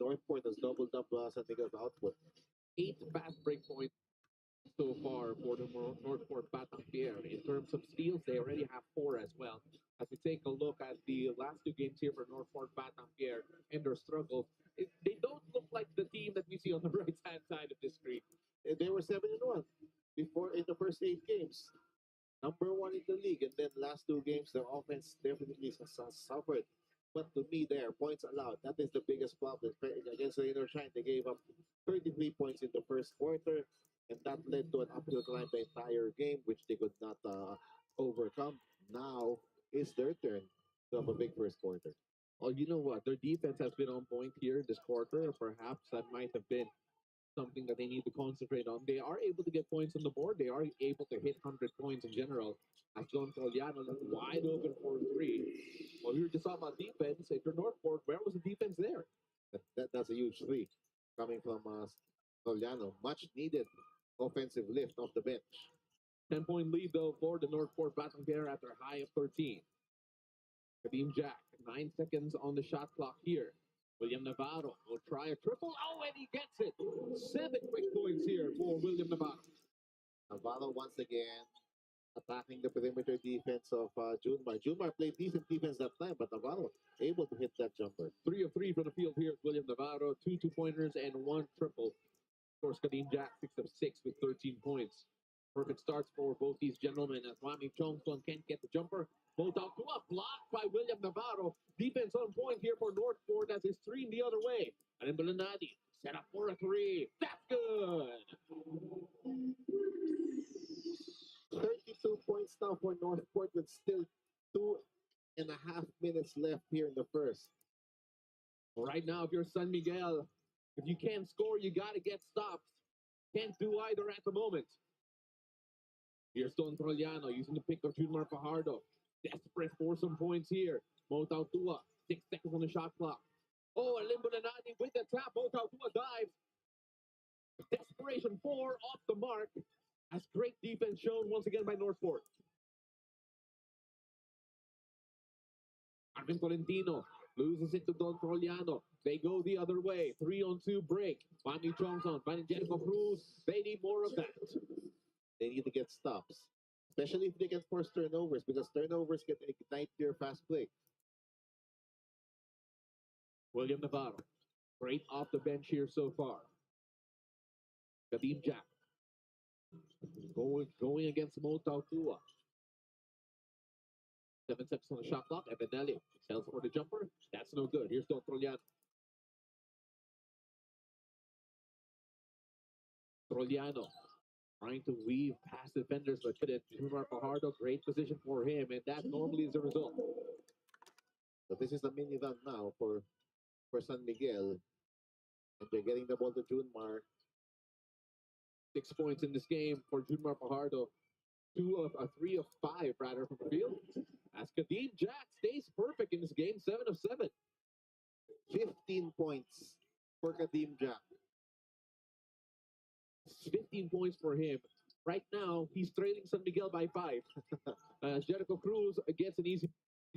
Northport has doubled up San Miguel's output. 8 fast break points so far for the Northport Batang Pier. In terms of steals, they already have 4 as well. As we take a look at the last 2 games here for Northport Batang Pier and their struggles, they don't look like the team that we see on the right-hand side of the screen. They were 7-1 before in the first 8 games. Number 1 in the league, and then last 2 games, their offense definitely suffered. But to me, there, points allowed. That is the biggest problem. Against the Inner Shine, they gave up 33 points in the first quarter, and that led to an uphill climb the entire game, which they could not overcome. Now it's their turn to have a big first quarter. Well, you know what? Their defense has been on point here this quarter. Perhaps that might have been something that they need to concentrate on. They are able to get points on the board. They are able to hit 100 points in general. As John Toliano left wide open for 3. Well, we were just talking about defense. If you're Northport, where was the defense there? That's a huge 3 coming from Toliano. Much needed offensive lift off the bench. 10-point lead, though, for the Northport Batang Pier after a high of 13. Kadeem Jack, 9 seconds on the shot clock here. William Navarro will try a triple. Oh, and he gets it. 7 quick points here for William Navarro. Navarro once again attacking the perimeter defense of Junmar. Junmar played decent defense that time, but Navarro able to hit that jumper. 3 of 3 from the field here. William Navarro, 2 2-pointers and 1 triple. Of course, Kadeem Jack, 6 of 6 with 13 points. Perfect starts for both these gentlemen as Wami Chongson can't get the jumper. Both out to a block by William Navarro. Defense on point here for Northport as they stream the other way. And Belanadi set up for a 3. That's good. 32 points now for Northport with still 2.5 minutes left here in the first. Right now, if you're San Miguel, if you can't score, you got to get stops. Can't do either at the moment. Here's Don Troliano using the pick of Junmar Fajardo. Desperate for some points here. Motautua, 6 seconds on the shot clock. Oh, Alimbo Lanani with the tap. Motautua dives. Desperation 4 off the mark. As great defense shown once again by Northport. Arvin Tolentino loses it to Don Troliano. They go the other way. 3-on-2 break. Manny Johnson, Jericho Cruz. They need more of that. They need to get stops, especially if they can force turnovers, because turnovers can ignite their fast break. William Navarro, great off the bench here so far. Kadeem Jack, going against Motautua. 7 seconds on the shot clock. Ebenelli sells for the jumper. That's no good. Here's Don Troliano. Troliano trying to weave past defenders, but couldn't. Junmar Fajardo, great position for him, and that normally is the result. So this is the mini run now for San Miguel, and they're getting the ball to Junmar. 6 points in this game for Junmar Fajardo. 3 of 5 rather from the field. As Kadeem Jack stays perfect in this game, 7 of 7. 15 points for Kadeem Jack. 15 points for him. Right now, he's trailing San Miguel by 5. Jericho Cruz gets an easy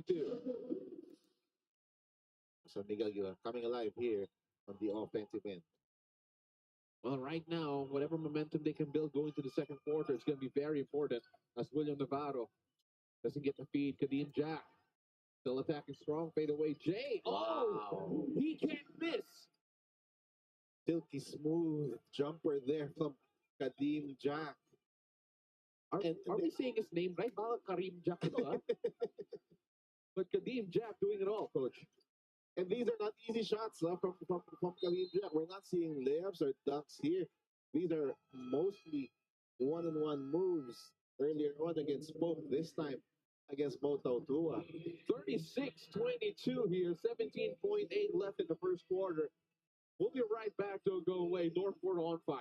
2. San Miguel coming alive here on the offensive end. Well, right now, whatever momentum they can build going to the second quarter, it's going to be very important as William Navarro doesn't get the feed. Kadeem Jack still attacking strong. Fade away. Jay. Oh, he can't miss. Silky smooth jumper there from Kadeem Jack. Are we saying his name right? Kareem Jack. But Kadeem Jack doing it all, coach. And these are not easy shots from Kadeem Jack. We're not seeing layups or dunks here. These are mostly one-on-one moves earlier on against Pope. This time against Motautua. 36-22 here. 17.8 left in the first quarter. We'll be right back. Don't go away. Northport on fire.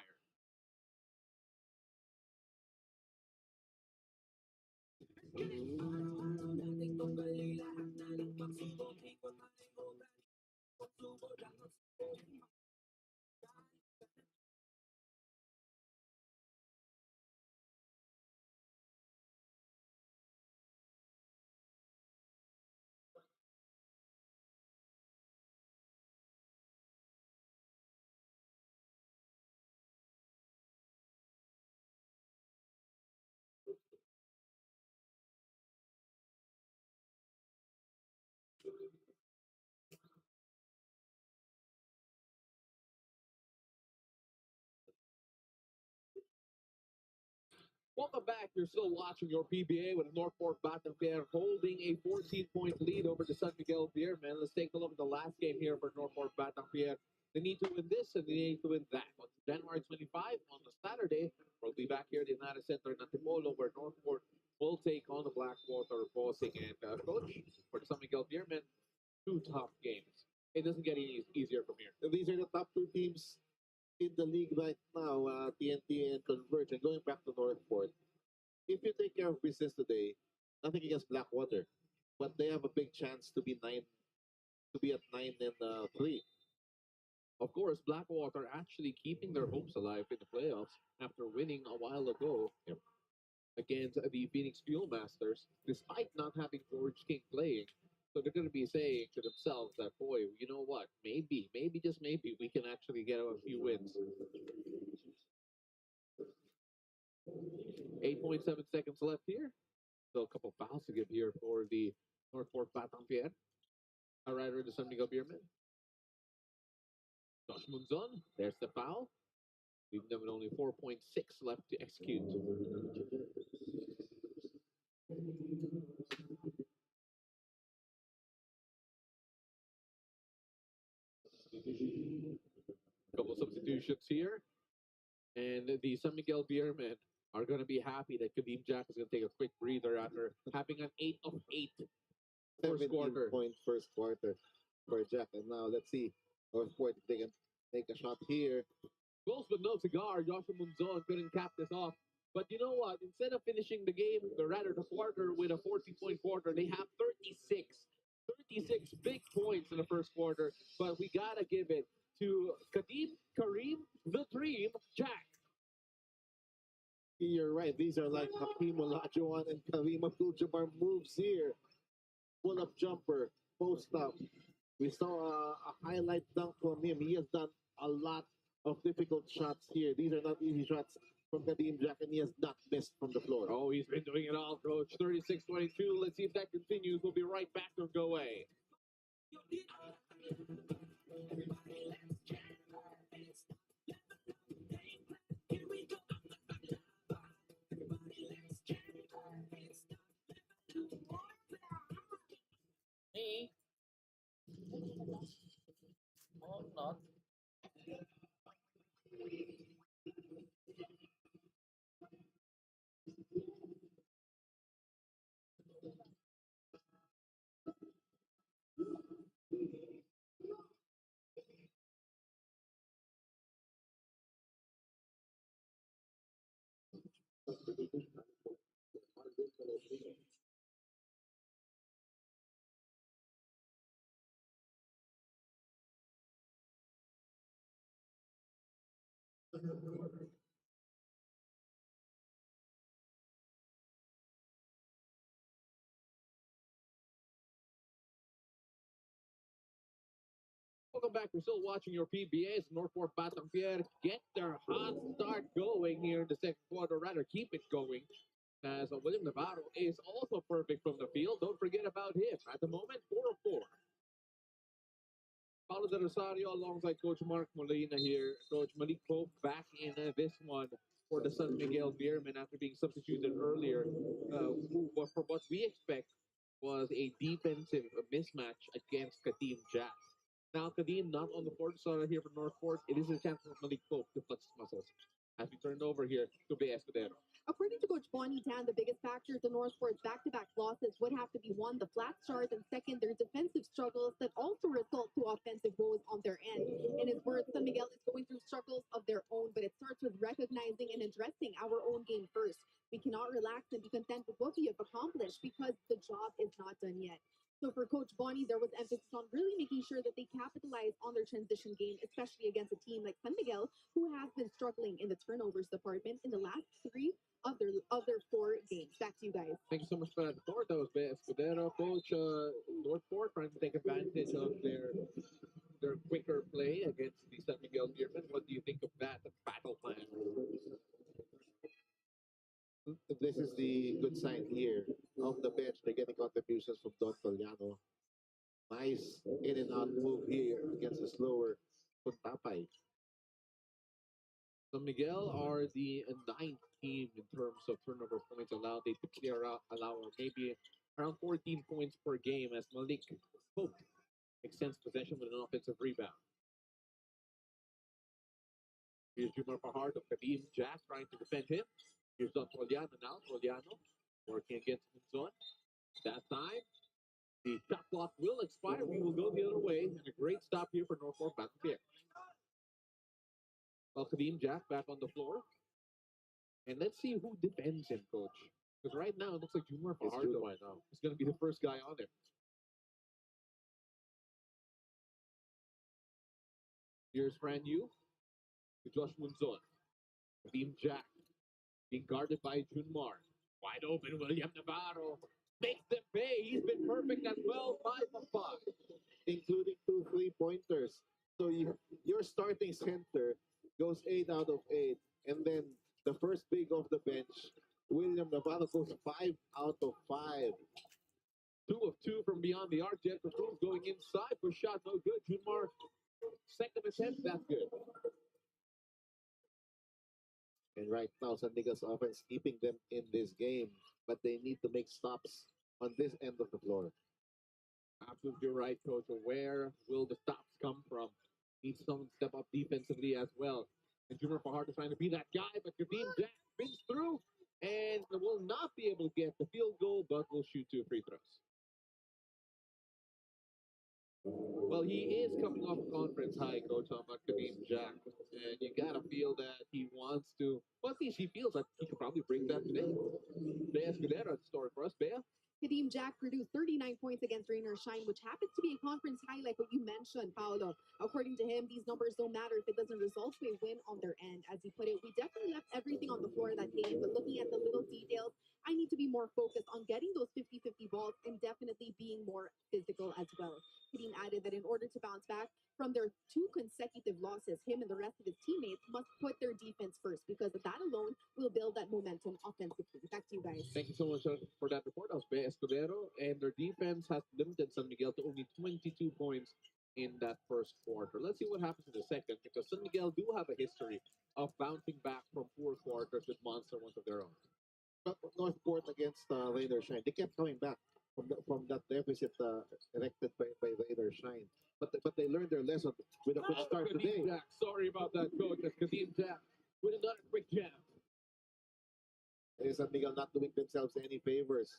Welcome back. You're still watching your PBA with Northport Batang Pier holding a 14-point lead over the San Miguel Beerman. Let's take a look at the last game here for Northport Batang Pier. They need to win this and they need to win that. On January 25, on the Saturday, we'll be back here at the United Center in Antipolo where Northport will take on the Blackwater Bossing. And coach, for the San Miguel Beerman, two tough games. It doesn't get any easier from here. These are the top two teams in the league right now, TNT and Converge. And going back to Northport, if you take care of business today, nothing against Blackwater, but they have a big chance to be at 9-3. Of course, Blackwater actually keeping their hopes alive in the playoffs after winning a while ago against the Phoenix Fuel Masters, despite not having George King playing. So they're going to be saying to themselves that, boy, you know what? Maybe, just maybe, we can actually get a few wins. 8.7 seconds left here. Still a couple fouls to give here for the Northport Batang Pier. A rider the San Miguel Beerman. Josh Munzon, there's the foul. Leaving them with only 4.6 left to execute. Couple substitutions here. And the San Miguel Beermen are going to be happy that Kadeem Jack is going to take a quick breather after having an 8 of 8 first quarter. Point first quarter for Jack. And now let's see Northport if they can make a shot here. Close but no cigar. Joshua Munzon couldn't cap this off. But you know what? Instead of finishing the game, or rather the quarter, with a 40-point quarter, they have 36 big points in the first quarter. But we got to give it to Kareem, the Dream, Jack. You're right. These are like Hakeem Olajuwon and Kareem Abdul-Jabbar moves here. Pull-up jumper, post-up. We saw a highlight dunk from him. He has done a lot of difficult shots here. These are not easy shots from Kadeem Jack, and he has not missed from the floor. Oh, he's been doing it all, Coach. 36-22. Let's see if that continues. We'll be right back. Don't go away. Me? Oh, not. Welcome back. We're still watching your PBAs. Northport Batang Pier get their hot start going here in the second quarter. Rather, keep it going. As William Navarro is also perfect from the field. Don't forget about him. At the moment, 4 of 4. Paulo de Rosario alongside Coach Mark Molina here. Coach Malik Pope back in this one for the San Miguel Beerman after being substituted earlier. For what we expect was a defensive mismatch against Kadeem Jack. Now, Kadeem not on the fourth side here for Northport. It is a chance for Malik Pope to flex his muscles. As we turn over here to B. Escudero. According to Coach Bonnie Tan, the biggest factor to Northport's back-to-back losses would have to be one, the flat start, and second, their defensive struggles that also result to offensive woes on their end. In his words, San Miguel is going through struggles of their own, but it starts with recognizing and addressing our own game first. We cannot relax and be content with what we have accomplished because the job is not done yet. So for Coach Bonnie, there was emphasis on really making sure that they capitalize on their transition game, especially against a team like San Miguel, who has been struggling in the turnovers department in the last 3 of their 4 games. Back to you guys. Thank you so much for that report. That was B. Escudero. Coach Northport trying to take advantage of their quicker play against the San Miguel Beerman. What do you think of that battle plan? This is the good sign here. Off the bench, they're getting contributions from Don Toliano. in and out move here against the slower Puntapay. So Miguel are the ninth team in terms of turnover points allowed. They clear out, allow maybe around 14 points per game as Malik Pope extends possession with an offensive rebound. Here's Jumar Fajardo. Kadim Jack trying to defend him. Here's Don Troliano now. Troliano working against Munzon. That time, the shot clock will expire. We will go the other way. And a great stop here for Northport Batang Pier. Well, Kadim Jack back on the floor. And let's see who defends him, coach. Because right now, it looks like Jumar Fajardo right now. He's going to be the first guy on there. Here's Fran Yu to Josh Munzon. Kadim Jack being guarded by Junmar. Wide open, William Navarro makes them pay. He's been perfect as well, 5 of 5. Including 2 3-pointers. So your starting center goes 8 out of 8. And then the first big off the bench, William Navarro goes 5 out of 5. 2 of 2 from beyond the arc. Jet Cruz going inside for shot, no good. Junmar, second attempt, that's good. And right now, San Miguel's offense keeping them in this game, but they need to make stops on this end of the floor. Absolutely right, coach. Where will the stops come from? Needs someone to step up defensively as well. And Jumar Fajardo trying to be that guy, but Kadim Jack spins through and will not be able to get the field goal, but will shoot 2 free throws. Well, he is coming off a conference high, coach, on Kadim Jack. And you got to feel that he wants to, well, at least he feels that he could probably bring that today. Bea Escudero, the story for us. Bea? Kadim Jack produced 39 points against Rain or Shine, which happens to be a conference high, like what you mentioned, Paolo. According to him, these numbers don't matter if it doesn't result to a win on their end. As he put it, we definitely left everything on the floor that game, but looking at the little details, I need to be more focused on getting those 50-50 balls and definitely being more physical as well. Kadim added that in order to bounce back from their 2 consecutive losses, him and the rest of his teammates must put their defense first because that alone will build that momentum offensively. Back to you guys. Thank you so much for that report. That was Bea Escudero. And their defense has limited San Miguel to only 22 points in that first quarter. Let's see what happens in the second, because San Miguel do have a history of bouncing back from poor quarters with monster ones of their own. But Northport against Rain or Shine, they kept coming back from that deficit erected by Rain or Shine. But they learned their lesson with a quick start today. Jack. Sorry about that, coach. That's Kadim Jack with another quick jam. San Miguel not doing themselves any favors.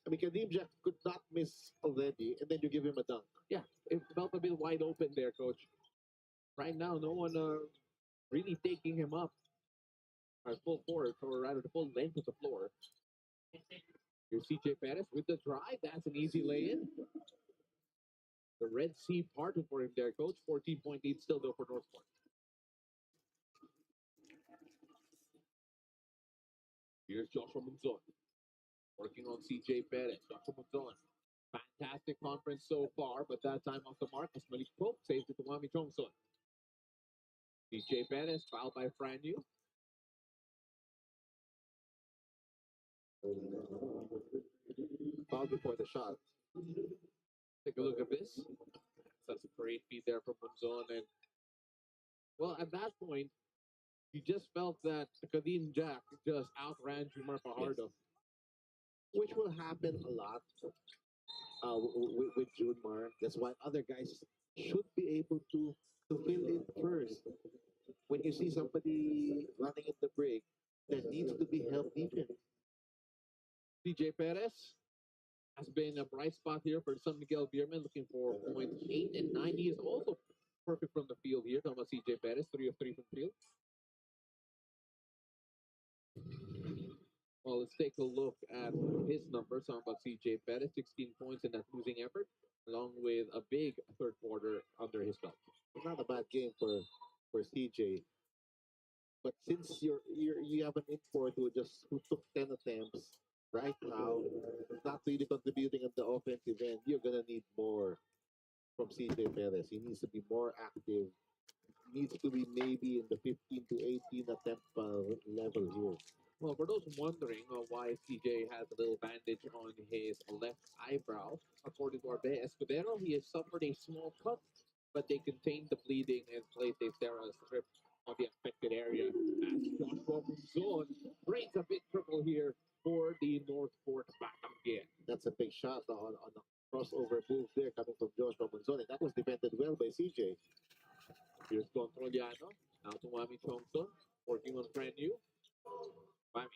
I mean, Kadim Jack could not miss already, and then you give him a dunk. Yeah, it felt a bit wide open there, coach. Right now, no one really taking him up at full force, or rather the full length of the floor. Here's CJ Perez with the drive. That's an easy lay-in. The Red Sea parted for him there, coach. 14-point lead still though for Northport. Here's Joshua Munzon working on CJ Perez. Joshua Munzon. Fantastic conference so far, but that time off the mark as Malik Pope saves it to Wami Chongson. CJ Perez fouled by Fran Yu. Foul before the shot. Take a look at this. That's a great feed there from Munzon. And, well, at that point, you just felt that Kadim Jack just outran Jumar Fajardo. Which will happen a lot with Junmar. That's why other guys should be able to fill in first. When you see somebody running in the break, there needs to be help defense. CJ Perez has been a bright spot here for San Miguel Beerman, looking for points 8 and 9. He is also perfect from the field here. Talking about CJ Perez, 3 of 3 from the field. Well, let's take a look at his numbers. Talking about CJ Perez, 16 points in that losing effort, along with a big third quarter under his belt. Not a bad game for CJ. But since you have an import who took 10 attempts right now, not really contributing on the offensive end, you're gonna need more from CJ Perez. He needs to be more active. He needs to be maybe in the 15 to 18 attempt level here. Well, for those wondering why CJ has a little bandage on his left eyebrow, according to Arbe Escudero, he has suffered a small cut, but they contained the bleeding and placed a sterile strip on the affected area. As Joshua Munzon brings a big triple here for the Northport Batang Pier. That's a big shot on a crossover move there coming from Joshua Monzon. That was defended well by CJ. Here's Controliano. Now to Wami Thompson, working on brand new. Wami.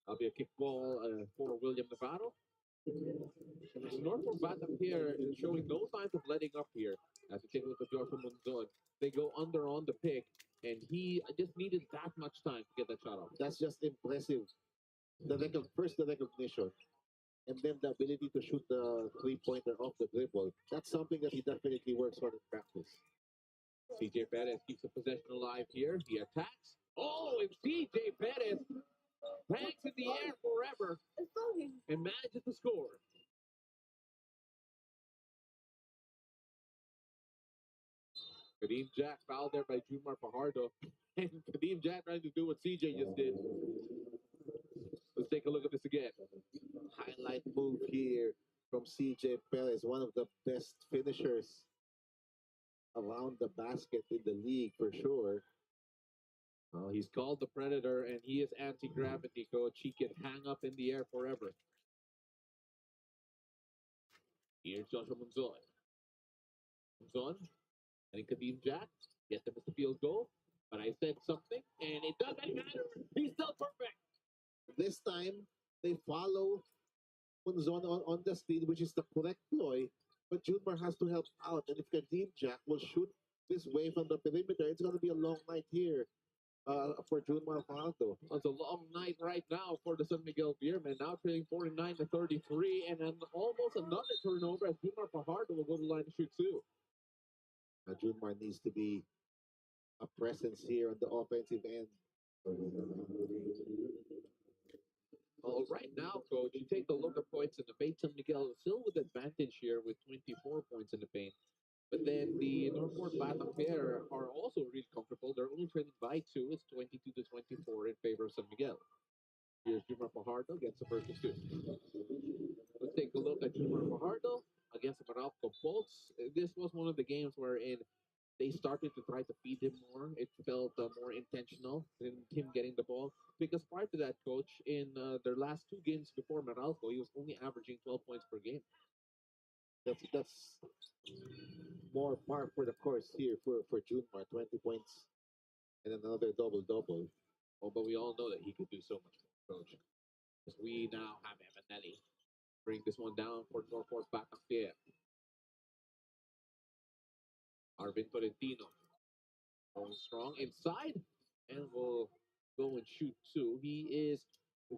That'll be a kickball for William Navarro. Northport Batang here is showing no signs of letting up here. As you take a look at Joshua Monzon, they go under on the pick, and he just needed that much time to get that shot off. That's just impressive. First the recognition, and then the ability to shoot the three-pointer off the dribble. That's something that he definitely works on in practice. CJ Perez keeps the possession alive here. He attacks. Oh, and CJ Perez hangs in the air forever and manages to score. Kadeem Jack fouled there by Jumar Fajardo. And Kadeem Jack trying to do what CJ just did. Let's take a look at this again. Highlight move here from CJ Perez, one of the best finishers around the basket in the league for sure. Well, he's called the Predator, and he is anti-gravity, coach. He can hang up in the air forever. Here's Joshua Monzon. Monzon, and Kadeem Jack get them as the field goal. But I said something, and it doesn't matter. He's still perfect. This time, they follow Monzon on the steal, which is the correct ploy. But Junmar has to help out. And if Kadeem Jack will shoot this way from the perimeter, it's going to be a long night here for Junmar Fajardo. It's a long night right now for the San Miguel Beerman. Now trailing 49-33, and then almost another turnover as Junmar Fajardo will go to the line to shoot two. Now, Junmar needs to be a presence here on the offensive end. Well, right now, coach, you take a look at points in the paint. San Miguel is still with advantage here with 24 points in the paint. But then the Northport Batang Pier are also really comfortable. They're only trailing by 2. It's 22-24 in favor of San Miguel. Here's Jumar Fajardo against the first two. Let's take a look at Jumar Fajardo against the Meralco Bolts. This was one of the games wherein they started to try to feed him more. It felt more intentional than him getting the ball. Because prior to that, coach, in their last 2 games before Meralco, he was only averaging 12 points per game. That's more par for the course here for Junmar. 20 points and another double-double. Oh, but we all know that he could do so much more, coach. Because we now have Emanelli bring this one down for Northport Batang Pier. Arvin Tolentino going strong inside and will go and shoot 2. He is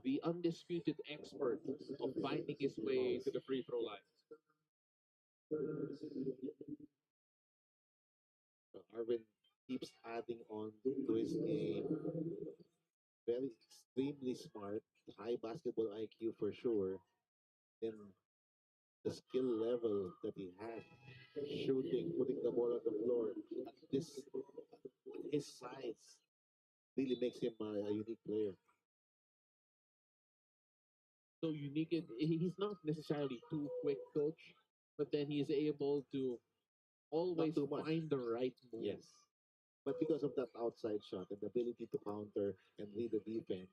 the undisputed expert of finding his way to the free throw line. Arvin keeps adding on to his game. Very extremely smart, high basketball IQ for sure. Then the skill level that he has, shooting, putting the ball on the floor. His size really makes him a unique player. So unique, he's not necessarily too quick, coach, but then he's able to always find the right move. Yes. But because of that outside shot and the ability to counter and read the defense,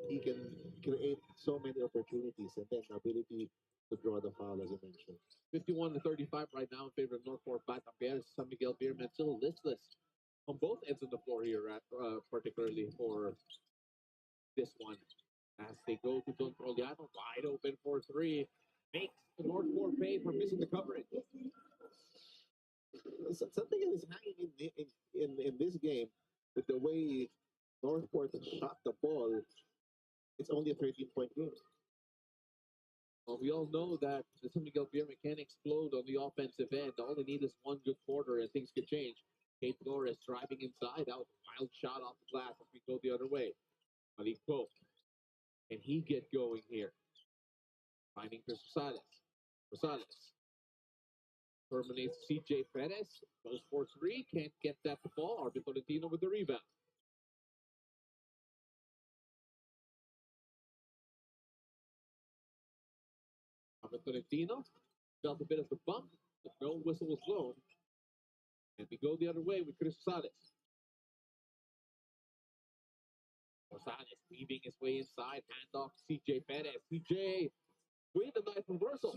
he can create so many opportunities and then the ability to draw the foul, as you mentioned. 51-35 right now in favor of Northport Batang Pier. San Miguel Beerman still listless on both ends of the floor here, particularly for this one. As they go to Don Troliano, wide open for 3. Makes the Northport pay for missing the coverage. Something that is hanging in this game with the way Northport shot the ball. It's only a 13-point game. Well, we all know that the San Miguel Beerman can explode on the offensive end. All they need is one good quarter and things could change. Kate Flores driving inside out. Wild shot off the glass as we go the other way. Malik Pope. Can he get going here? Finding Chris Rosales. Rosales. Terminates CJ Perez. Goes for 3. Can't get that to fall. Arvin Tolentino with the rebound. With Tolentino, felt a bit of the bump, but no whistle was blown. And we go the other way with Chris Rosales. Rosales weaving his way inside, handoff to CJ Perez. CJ with a nice reversal.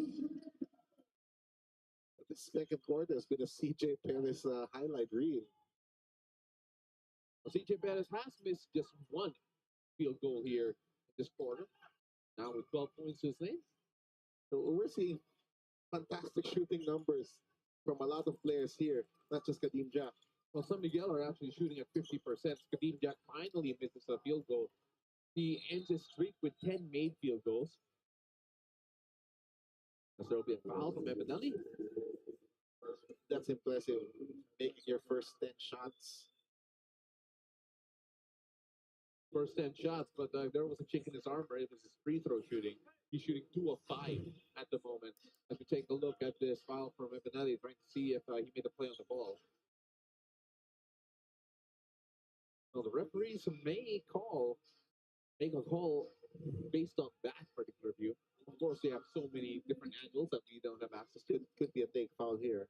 The second quarter has been a CJ Perez highlight reel. Well, CJ Perez has missed just one field goal here in this quarter. Now with 12 points to his name. So we're seeing fantastic shooting numbers from a lot of players here, not just Kadim Jack. Well, San Miguel are actually shooting at 50%. Kadim Jack finally misses a field goal. He ends his streak with 10 made field goals. As there will be a foul from Evanelli. That's impressive. Making your first 10 shots. First 10 shots, but there was a chink in his armor. It was his free throw shooting. He's shooting 2 of 5 at the moment. As we take a look at this foul from Evanelli, trying to see if he made a play on the ball. Well, the referees may make a call based on that particular view. Of course, they have so many different angles that we don't have access to. Could be a take foul here.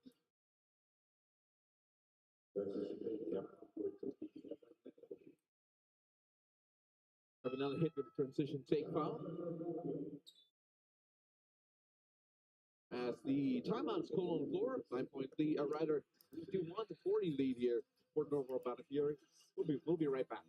Have another hit with the transition take foul. As the timeout is called on the floor, 9-point lead, rather 51-40 lead here for Northport Batang Pier. We'll be right back.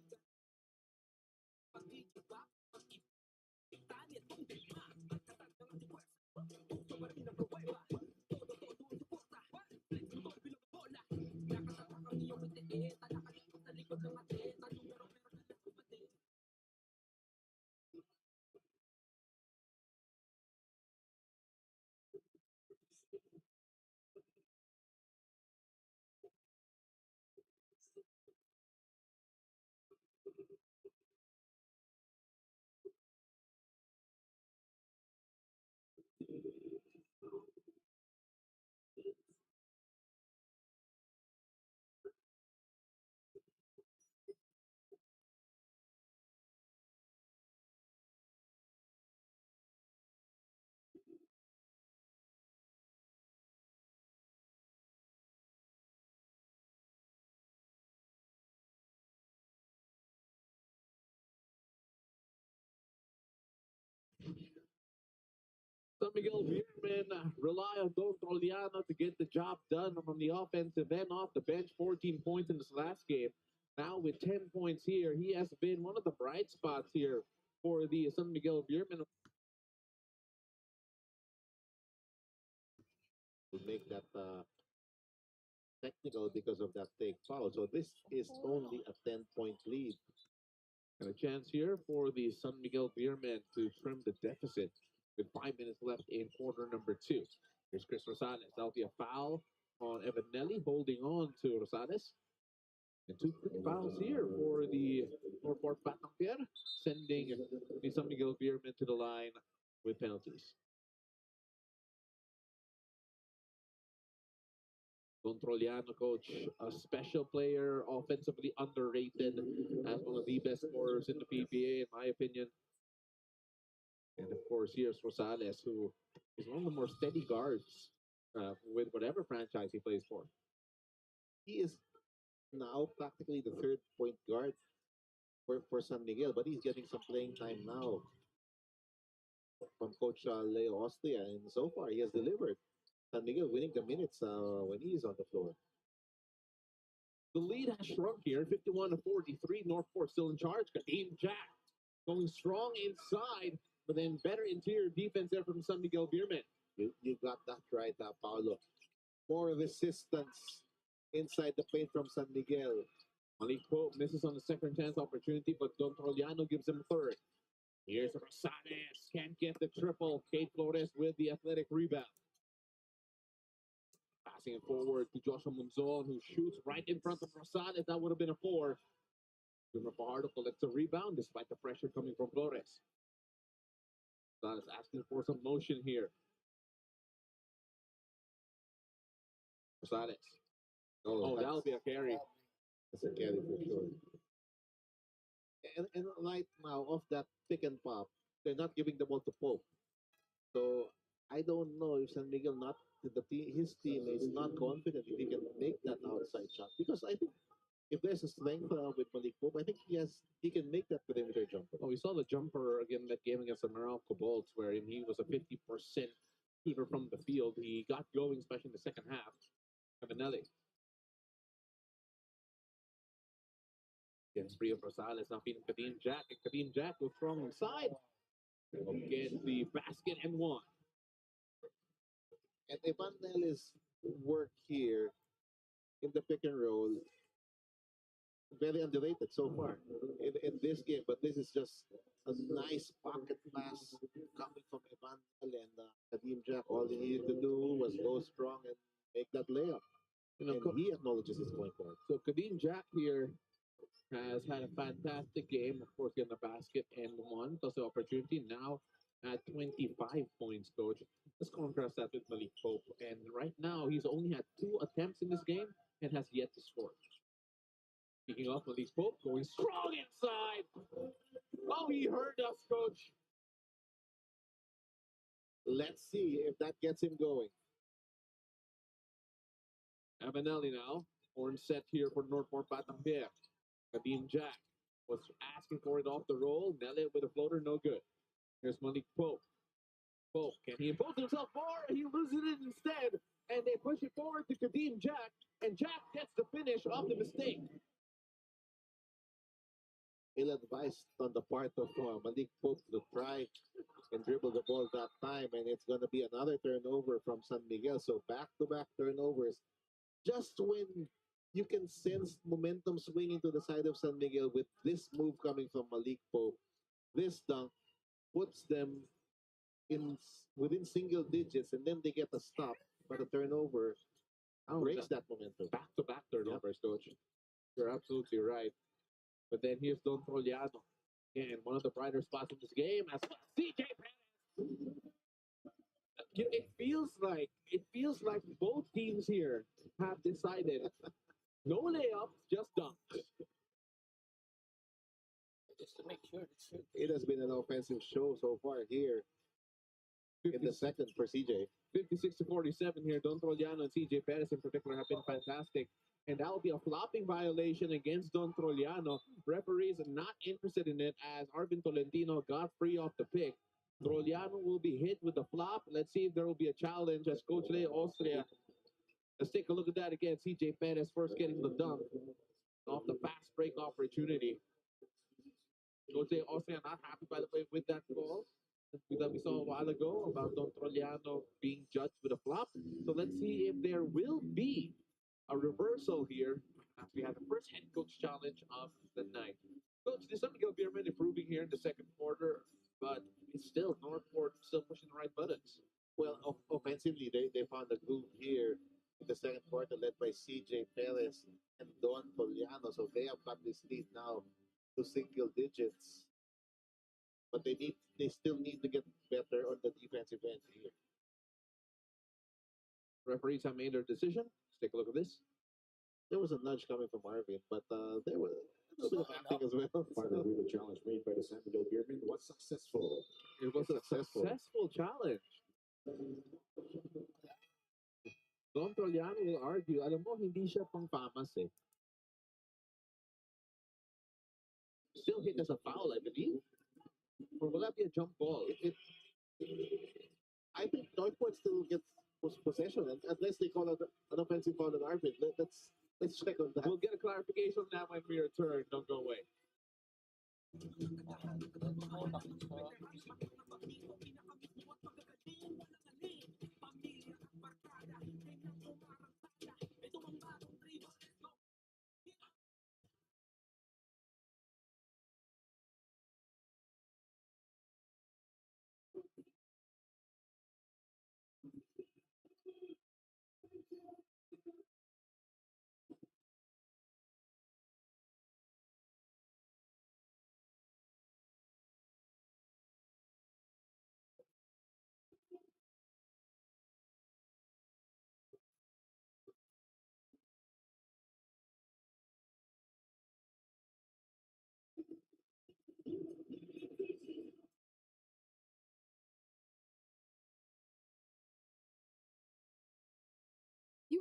San Miguel Beerman rely on Don Troliano to get the job done from the offensive end off the bench. 14 points in this last game. Now with 10 points here, he has been one of the bright spots here for the San Miguel Beerman. To make that technical because of that take foul. So this is only a 10-point lead. And a chance here for the San Miguel Beermen to trim the deficit with 5 minutes left in quarter number 2. Here's Chris Rosales. That'll be a foul on Evanelli, holding on to Rosales. And 2 quick fouls here for the Northport Batang Pier, sending the San Miguel Beermen to the line with penalties. Controliano coach, a special player, offensively underrated as one of the best scorers in the PBA, in my opinion. And of course, here's Rosales, who is one of the more steady guards with whatever franchise he plays for. He is now practically the third point guard for San Miguel, but he's getting some playing time now from Coach Leo Austria, and so far he has delivered. San Miguel winning the minutes when he is on the floor. The lead has shrunk here, 51-43. Northport still in charge. Kadim Jack going strong inside, but then better interior defense there from San Miguel Beerman. You got that right, Paolo. More resistance inside the paint from San Miguel. Malik Pope misses on the second chance opportunity, but Don Troliano gives him third. Here's Rosales. Can't get the triple. Kate Flores with the athletic rebound. Passing it forward to Joshua Monzon, who shoots right in front of Rosales. That would have been a 4. Junior Fajardo collects a rebound despite the pressure coming from Flores. Rosales asking for some motion here. Rosales. Oh, that'll be a carry. That's a carry for sure. And right now, off that pick and pop, they're not giving the ball to Pope. So I don't know if San Miguel not his team is not confident if he can make that outside shot because I think if there's a strength with Malik Pope, I think he can make that perimeter jumper. Oh, we saw the jumper again that game against the Meralco Bolts, where he was a 50% shooter from the field. He got going, especially in the second half. Cabanelli gets free of Rosales, now feeding Kadeem Jack, and Kadeem Jack goes strong inside. Will get the basket and one. And Evan Nelly's work here in the pick and roll very underrated so far in this game. But this is just a nice pocket pass coming from Evan Nelly and Kadeem Jack. All he needed to do was go strong and make that layup. You know, And he acknowledges his point guard. so Kadeem Jack here has had a fantastic game. Of course, getting the basket and one. That's the opportunity now at 25 points, coach. Let's contrast that with Malik Pope. And right now, he's only had 2 attempts in this game and has yet to score. Speaking of Malik Pope, going strong inside. Oh, he heard us, coach. Let's see if that gets him going. Avenelli now. Horn set here for Northport Batang Pier. Kadeem Jack was asking for it off the roll. Nelly with a floater, no good. Here's Malik Pope. Pope, can he impose himself more? He loses it instead. And they push it forward to Kadeem Jack. And Jack gets the finish of the mistake. Ill-advised on the part of Malik Pope to try and dribble the ball that time. And it's going to be another turnover from San Miguel. So back-to-back turnovers. Just when you can sense momentum swinging to the side of San Miguel with this move coming from Malik Pope, this dunk puts them in within single digits, and then they get a stop, but a turnover breaks that momentum. Back-to-back turnovers, coach. You're absolutely right. But then here's Don Troliano. And one of the brighter spots in this game as CJ Perez. It feels like both teams here have decided no layups, just dunks. Just to make sure it's true. It has been an offensive show so far here in the second for CJ. 56-47 here. Don Troliano and CJ Perez in particular have been fantastic. And that will be a flopping violation against Don Troliano. Referees are not interested in it as Arvin Tolentino got free off the pick. Troliano will be hit with the flop. Let's see if there will be a challenge as Coach Leo Austria. Let's take a look at that again. CJ Perez first getting the dunk off the fast break opportunity. Coach Leo Austria not happy, by the way, with that call that we saw a while ago about Don Troliano being judged with a flop. So let's see if there will be a reversal here as we have the first head coach challenge of the night. Coach, there's something Beerman improving here in the second quarter, but it's still Northport still pushing the right buttons. Well, offensively, they found a groove here in the second quarter led by CJ Perez and Don Toliano. So they have got this lead now to single digits. But they still need to get better on the defensive end here. Referees have made their decision. Let's take a look at this. There was a nudge coming from Arvin, but there was a little bit of acting as well. Finally, the challenge made by the San Miguel Beerman was successful. It was a successful challenge. Don Troliano will argue, alam mo, hindi siya pang pamas eh. Still hit as a foul, I believe. Or will that be a jump ball? I think Northport still gets possession unless they call it an offensive foul on Arvin. Let's check on that. We'll get a clarification on that when we return. Don't go away.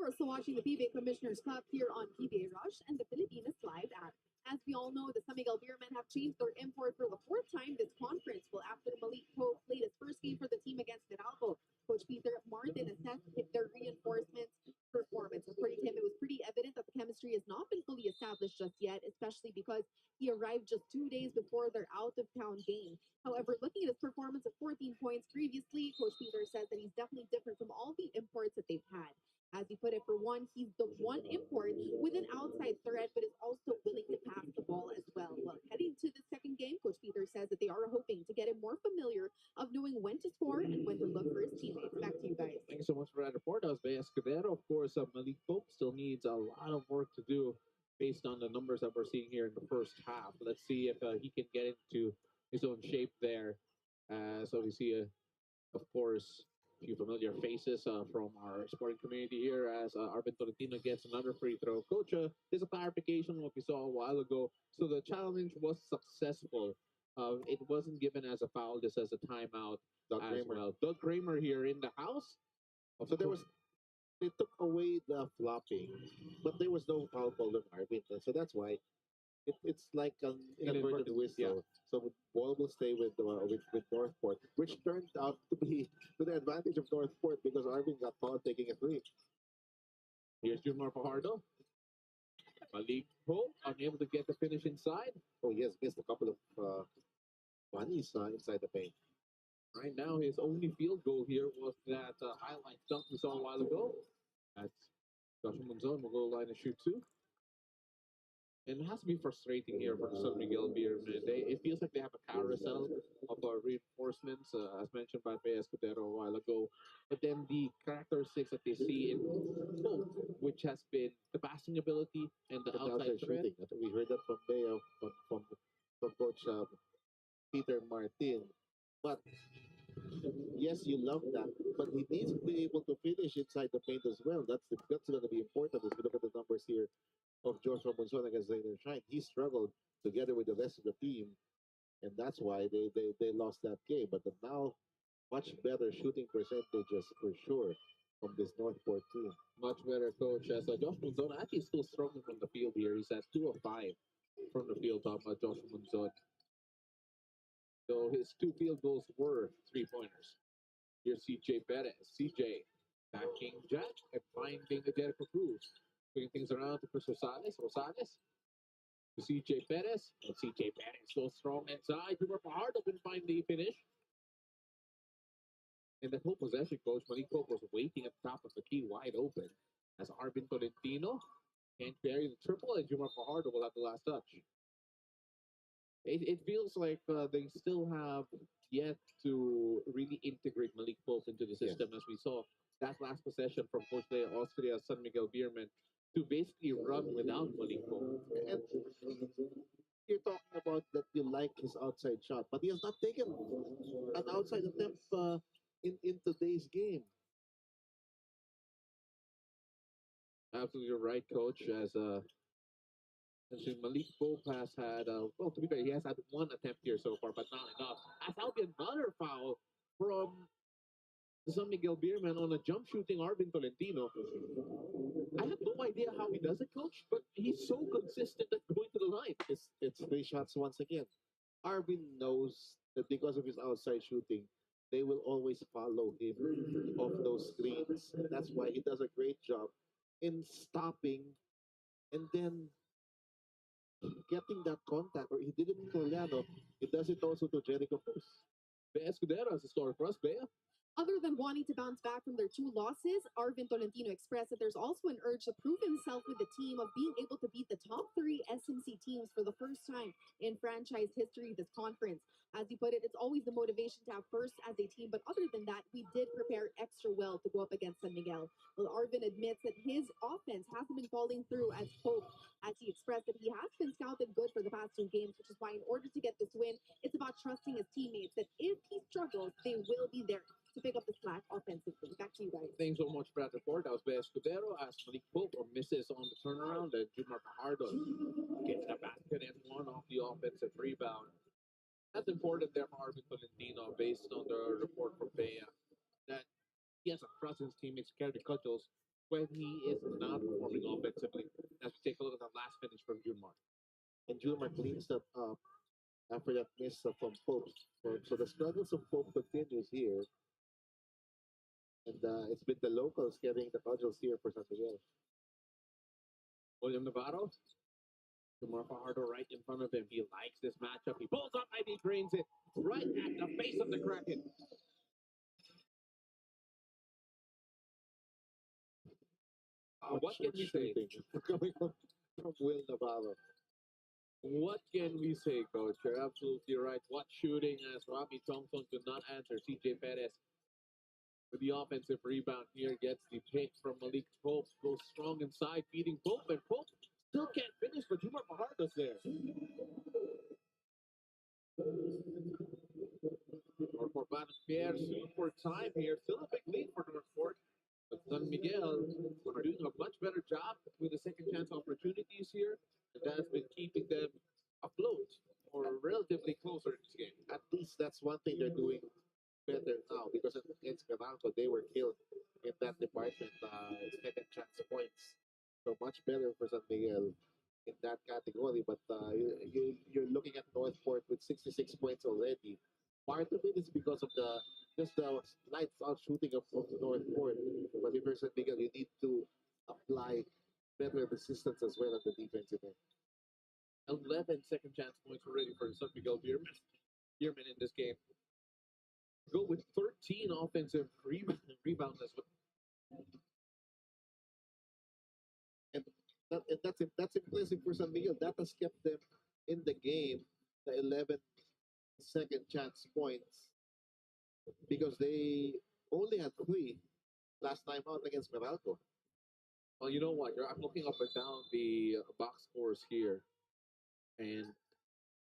You're also watching the PBA Commissioners Club here on PBA Rush and the Pilipinas Live app. As we all know, the San Miguel Beerman have changed their import for the fourth time this conference. Well, after Malik Pope played his first game for the team against Meralco, Coach Peter Martin assessed their reinforcements performance. According to him, it was pretty evident that the chemistry has not been fully established just yet, especially because he arrived just 2 days before their out-of-town game. However, looking at his performance of 14 points previously, Coach Peter says that he's definitely different from all the imports that they've had. As he put it, for one, he's the one import with an outside threat, but is also willing to pass the ball as well. Well, heading to the second game, Coach Peter says that they are hoping to get him more familiar of knowing when to score and when to look for his teammates. Back to you guys. Thank you so much for that report. That was Bay Escudero. Of course, Malik Pope still needs a lot of work to do based on the numbers that we're seeing here in the first half. Let's see if he can get into his own shape there. So we see, of course, a few familiar faces from our sporting community here as Arvin Tolentino gets another free throw. Coach, there's a clarification on what we saw a while ago. So the challenge was successful. It wasn't given as a foul, just as a timeout as well. Doug Kramer here in the house. So they took away the flopping, but there was no foul called on Arvin. So that's why it's like an inadvertent whistle. Yeah. So the ball will stay with Northport, which turned out to be to the advantage of Northport because Arvin got fouled taking a three. Here's Jumar Fajardo. Malik Pope unable to get the finish inside. Oh, he has missed a couple of bunnies inside the paint. Right now, his only field goal here was that highlight dunk we saw a while ago. That's Joshua Monzon will go line and shoot two. And it has to be frustrating here for the San Miguel Beerman. It feels like they have a carousel of reinforcements, as mentioned by Bay Escudero a while ago. But then the characteristics that they see in both, which has been the passing ability and the outside threat. shooting. I think we heard that from Bay, from Coach Peter Martin. But yes, you love that, but he needs to be able to finish inside the paint as well. That's going to be important as we look at the numbers here of Joshua Monzon against Zainer Shine. He struggled together with the rest of the team, and that's why they lost that game. But now, much better shooting percentages for sure from this Northport team. Much better, Coach. As Josh Monzon actually still struggling from the field here. He's at 2 of 5 from the field, talking about Josh Monzon. So his 2 field goals were 3-pointers. Here's CJ Perez. CJ backing Jack and finding the Jericho Cruz. Putting things around to Chris Rosales. Rosales to CJ Perez. And CJ Perez so strong inside. Jumar Fajardo couldn't find the finish. And that whole possession, Coach, Malik Pope was waiting at the top of the key wide open as Arvin Tolentino can't carry the triple and Jumar Fajardo will have the last touch. It feels like they still have yet to really integrate Malik Pope into the system, as we saw that last possession from Coach Lea Austria, San Miguel Beerman, to basically run without Malik Pope. And you're talking about that you like his outside shot, but he has not taken an outside attempt in today's game. Absolutely right, Coach. As Malik Pope has had, well, to be fair, he has had 1 attempt here so far, but not enough. As that'll be another foul from San Miguel Beerman on a jump shooting Arvin Tolentino. I have no idea how he does it, Coach, but he's so consistent at going to the line. It's 3 shots once again. Arvin knows that because of his outside shooting, they will always follow him off those screens. And that's why he does a great job in stopping and then getting that contact. Or he did it to Toliano. He does it also to Jericho Cruz. Bea Escudero has a story for us, Bea. Other than wanting to bounce back from their 2 losses, Arvin Tolentino expressed that there's also an urge to prove himself with the team of being able to beat the top 3 SMC teams for the first time in franchise history this conference. As he put it, it's always the motivation to have first as a team, but other than that, we did prepare extra well to go up against San Miguel. Well, Arvin admits that his offense hasn't been falling through as hoped, as he expressed that he has been scouted good for the past 2 games, which is why in order to get this win, it's about trusting his teammates that if he struggles, they will be there to pick up the slack offensively. Back to you guys. Thanks so much for that report. That was Bea Escudero as Malik Pope misses on the turnaround. And Jumar Fajardo gets the basket and 1 off the offensive rebound. That's important there for Arvin Tolentino based on the report from Bea that he has a trust in his teammates to carry the cudgels when he is not performing offensively. As we take a look at the last finish from Junmar. And Jumar cleans that up after that miss from Pope. So the struggles of Pope continues here. And it's been the locals getting the cudgels here for San Miguel. William Navarro, Junmar Fajardo right in front of him. He likes this matchup. He pulls up and he drains it right at the face of the Kraken. What can we say? Coming from Will Navarro. What can we say, Coach? You're absolutely right. What shooting as Robbie Thompson could not answer. CJ Perez with the offensive rebound here gets the pick from Malik Pope. Goes strong inside, feeding Pope, and Pope still can't finish, but Jumar Fajardo's there. Northport Batang Pier soon for time here. Still a big lead for Northport. But San Miguel are doing a much better job with the second chance opportunities here. And that's been keeping them afloat or relatively closer in this game. At least that's one thing they're doing better now because against Meralco, they were killed in that department, second chance points. So much better for San Miguel in that category. But you're looking at Northport with 66 points already. Part of it is because of just the lights out shooting of Northport. But if you're San Miguel, you need to apply better resistance as well at the defensive end. 11 second chance points already for San Miguel Beerman in this game. Go with 13 offensive rebounds as well. And that's impressive for San Miguel. That has kept them in the game, the 11 second chance points, because they only had 3 last time out against Meralco. Well, you know what? I'm looking up and down the box scores here. And,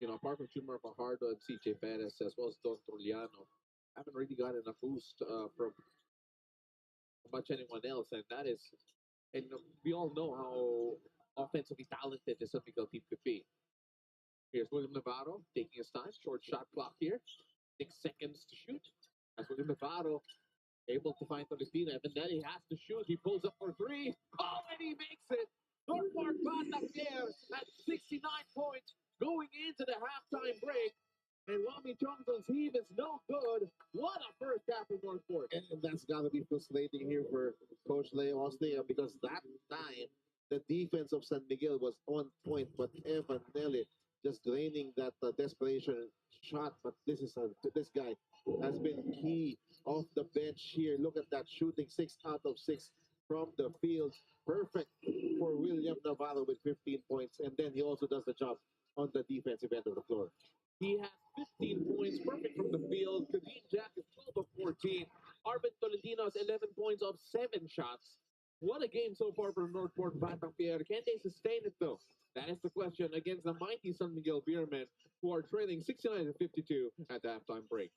apart from Jumar Fajardo and CJ Perez, as well as Don Trujano, haven't really gotten a boost from much anyone else. And that is, and we all know how offensively talented the San Miguel team could be. Here's William Navarro taking his time. Short shot clock here. 6 seconds to shoot. As William Navarro able to find Tolentino. And then he has to shoot. He pulls up for 3. Oh, and he makes it. Northport Batang Pier at 69 points going into the halftime break. And Wami Chongdong's heave is no good. What a first half of Northport. And that's got to be frustrating here for Coach Leo Ostea because that time the defense of San Miguel was on point, but Evan Nelly just draining that desperation shot. But this guy has been key off the bench here. Look at that shooting, 6 out of 6 from the field. Perfect for William Navarro with 15 points. And then he also does the job on the defensive end of the floor. He has 15 points, perfect from the field. Kadeem Jack is 12 of 14. Arvin Tolentino has 11 points off 7 shots. What a game so far for Northport Batang Pier. Can they sustain it though? That is the question against the mighty San Miguel Beermen, who are trailing 69-52 at the halftime break.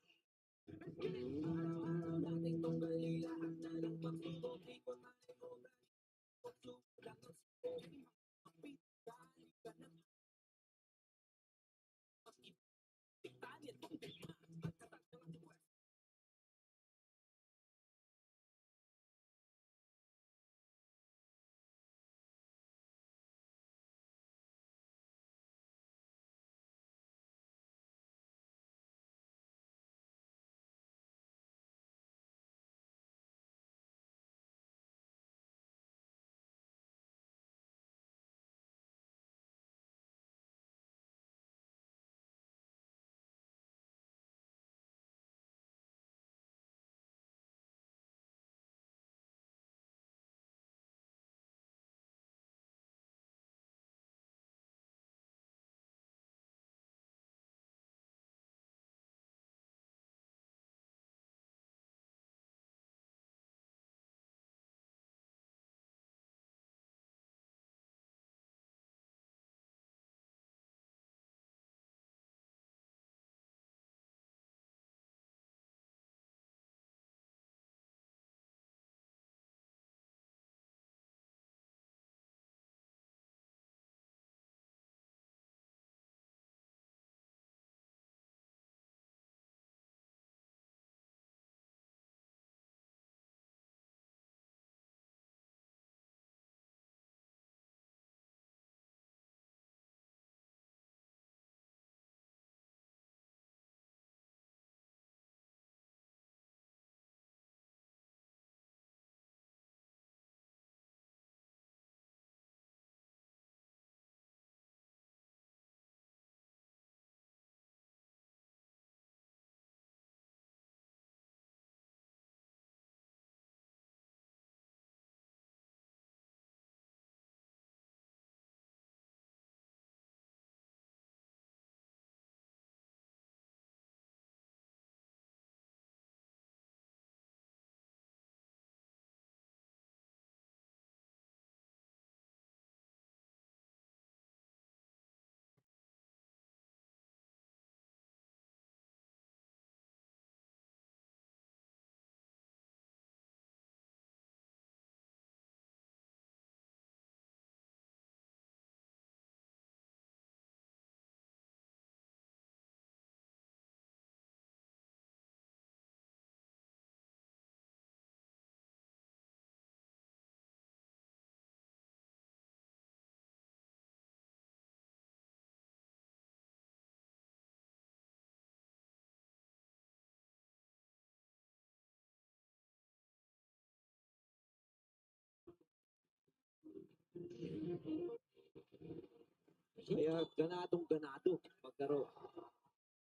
Kaya ganadong-ganado maglaro.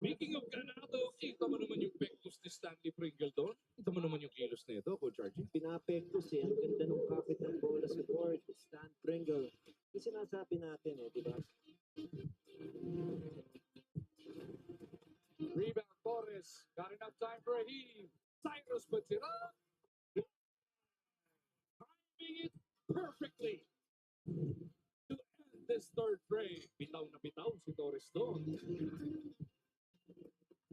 Speaking of ganado, kita mo naman yung pectus ni Stanley Pringle doon. Kita mo naman yung kilos na ito, Coach Archie. Pinapektos eh. Ang ganda ng kapit ng bola sa board. Stan Pringle. Yung sinasabi natin eh, di ba? Rebound, Torres. Got enough time for a heave. Cyrus puts it up. Timing it perfectly to end this third frame. Bitaw na bitaw si Torres doon.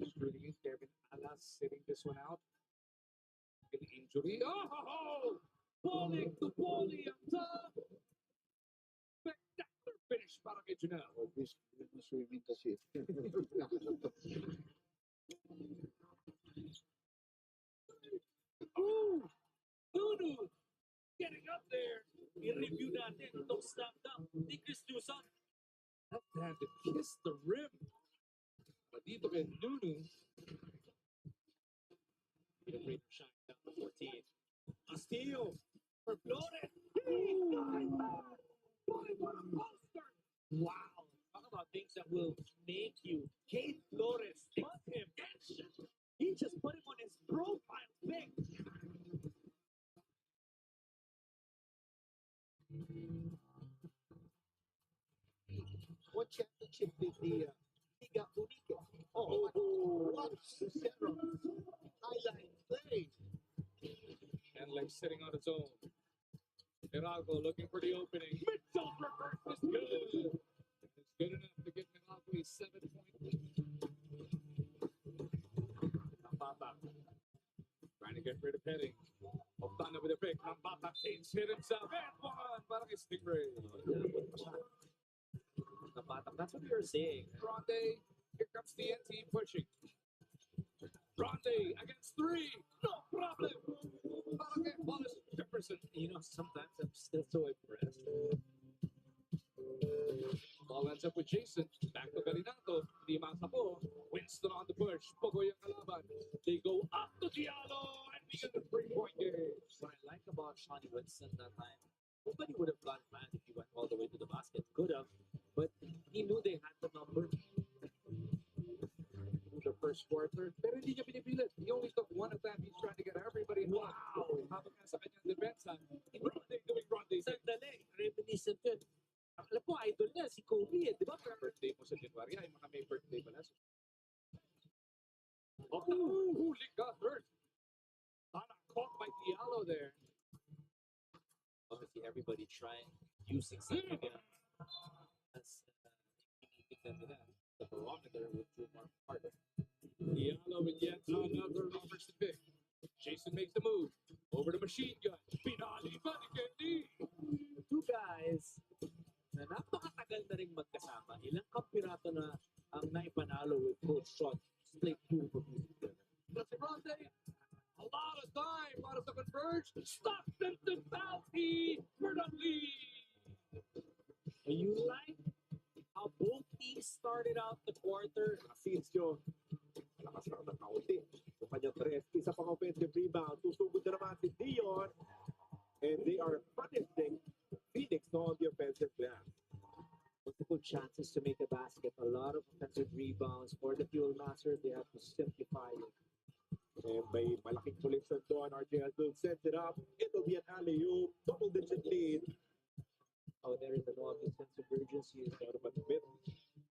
Screening Kevin Alas sitting this one out. An injury. Oh! Falling to Paulie on top. Spectacular finish para kay Janelle. Obvious, swimming kasi. Ooh! Nunu getting up there. I-review natin itong slam dunk ni Chris Newsom. That had to kiss the rim. But dito kay Nunu. Great shot down to 14. A steal for Flores. Boy, what a poster! Wow. Talk about things that will make you hate Flores. Put him. He just put him on his profile pic. What championship did the Liga Unique? Oh, what zero highlight play. And like sitting on its own. Hidalgo looking for the opening. Mitchell's reverse is good. It's good enough to get Hidalgo a 7-point lead. Nambata trying to get rid of heading. Oftana with a pick. Nambata takes hit himself. And one. Para kay Stingray. That's what we were saying. Ronde. Here comes the NT pushing. Ronde against three. No problem. Para kay Wallace Jefferson. You know, sometimes I'm still so impressed. Ball ends up with Jason. Back to Galinato. Di Masapo. Winston on the push. Pogoy ang kalaban. They go up to Diallo. And we get the 3-point game. What I like about Shawnee Winston that time, nobody would have gone mad if he went all the way to the basket. Could have, but he knew they had the number. The first quarter. Pero hindi niya pinipilit. He only took one of them. He's trying to get everybody involved. Wow. Habang nasa kanyang depensa. Ronde doing Ronde. Sandali, reminiscent yun. Alam po, idol niya, si Kobe eh, di ba? Birthday mo sa January. Ay, mga may birthday pala. Oh, huli ka, third. Sana caught by Diallo there. Obviously, everybody trying, using something as anything that the barometer with Drew Martin. Diallo with yet another Robertson pick. Jason makes the move. Over to Machine Gun. Pinali ba ni Kendi? The two guys na napakatagal na rin magkasama. Ilang kampirato na ang naipanalo with both shot split two for music. But si Ronde, a lot of time para sa converge. Stop them to Falky for the lead. You like how both teams started out the quarter? Asensio, malakas na ang nakaunti. Yung kanyang tres, isa pang offensive rebound. Susugod na naman si Dion. And they are punishing Phoenix on the offensive glass. Multiple chances to make a basket. A lot of offensive rebounds for the Fuel Masters. They have to simplify it. And may malaking collision doon. RJ Aldul sends it up. It'll be an alley-oop. Double-digit lead. Oh, there is an obvious sense of urgency. Norman Smith.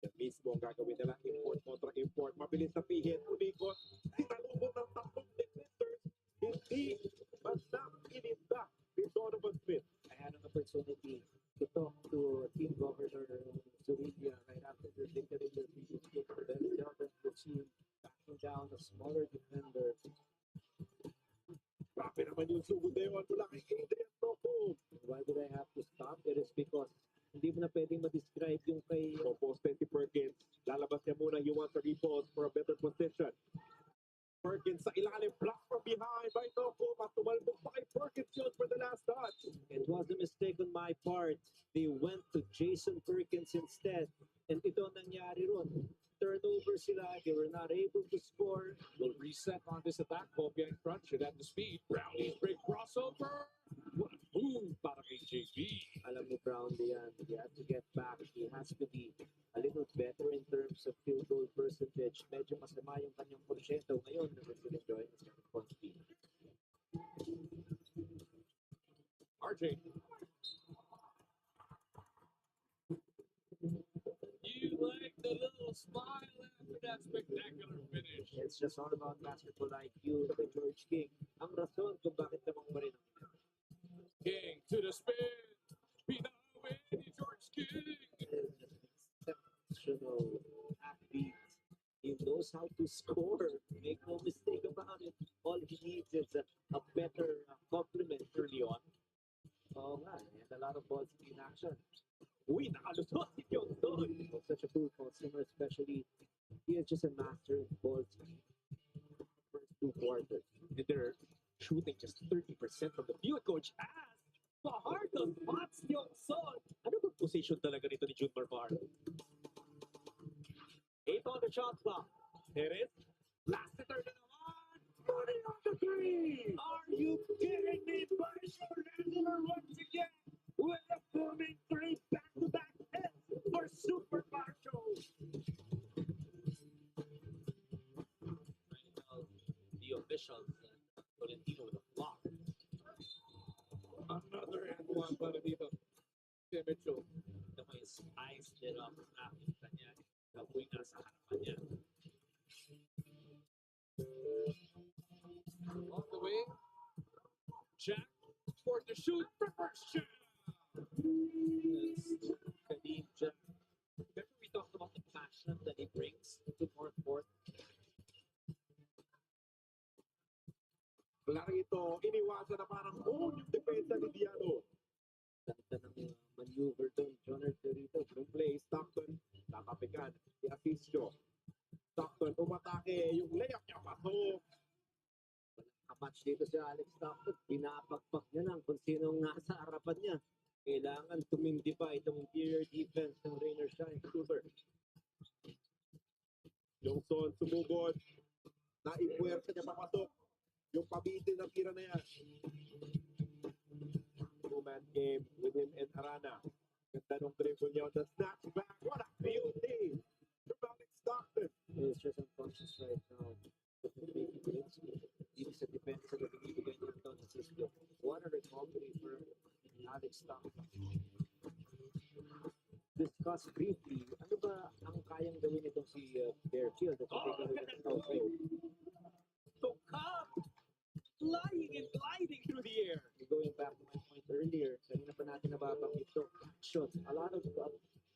Yan mismo ang gagawin nila. Import kontra import. Mabilis na pihit. Unikot. Sinalubog ng tatlong defenders. Hindi basta ininda ni Donovan Smith. I had an opportunity to talk to Team Governor Zuridia right after their victory in their previous game. Then tell them to see backing down a smaller defender. Grabe naman yung sugod na yun mula kay Adrian Toko. Why did I have to stop? It is because hindi mo na pwedeng ma-describe yung kay Post 20 Perkins. Lalabas niya muna. He wants a repost for a better position. Perkins sa ilalim. Block from behind by Toko. Matumalbog pa kay Perkins yun for the last touch. It was a mistake on my part. They went to Jason Perkins instead. And ito ang nangyari ron. turnover sila. They were not able to score. Will reset on this attack. Kopya in front. Should have the speed. Brownie's break crossover. What a move para kay JB. Alam mo, Brownlee yan. He has to get back. He has to be a little better in terms of field goal percentage. Medyo masama yung kanyang porsyento. Ngayon, we're enjoying his point speed. RJ. You like the little smile after that spectacular finish. It's just all about basketball IQ kay George King. Ang rason kung bakit namang pa rin ang King to the spin. Pinawin ni George King. exceptional athlete. He knows how to score. Make no mistake about it. All he needs is a better compliment early on. Oh, nga. And a lot of balls in action. Uy, nakalusot si Kyungton. Such a cool consumer, especially he is just a master of balls first 2 quarters. And they're shooting just 30% from the field. Coach asked, Mahar does Mats Kyungson. Ano ba position talaga nito ni Junmar Mahar? 8 on the shot clock. Here it is. Last to 30 naman. 40 on the 3. Are you kidding me? Marshall Regular once again with a booming 3 back-to-back hits for Super Marshall. The officials, Valentino with a block. Another and one para dito. Kay Mitchell. The way his eyes lit up, nakita niya, kapoy na sa harapan niya. On the way. Jack for the shoot. Reverse shot. Kadeem Jack. Remember we talked about the passion that he brings to Northport? Clarito, iniwasan na parang yung depensa ni Diano. Ganda ng maneuver doon. John Arterito. Yung play, Stockton, nakapikan. I-assistyo. Stockton, umatake. Yung layup niya, pasok. Kamatch dito si Alex Stockton. Pinapakpak niya lang kung sinong nasa harapan niya. Kailangan tumindi pa itong interior defense ng Rainer Shine. Super. Yung Son, sumugod. Naipuwersa niya papasok. Yung pabitin na tira na yan. Two-man game with him and Arana. Ganda nung dribble niya. The snatch back. What a beauty. Rebounding Stockton. He's just unconscious right now. Dito sa depensa na binibigay niya ito ng Cisco. What a recovery for Alex Stockton. Discuss briefly, ano ba ang kayang gawin itong si Bearfield? So come flying and gliding through the air. Going back to my point earlier, kanina pa natin nababanggit ito. Shots, a lot of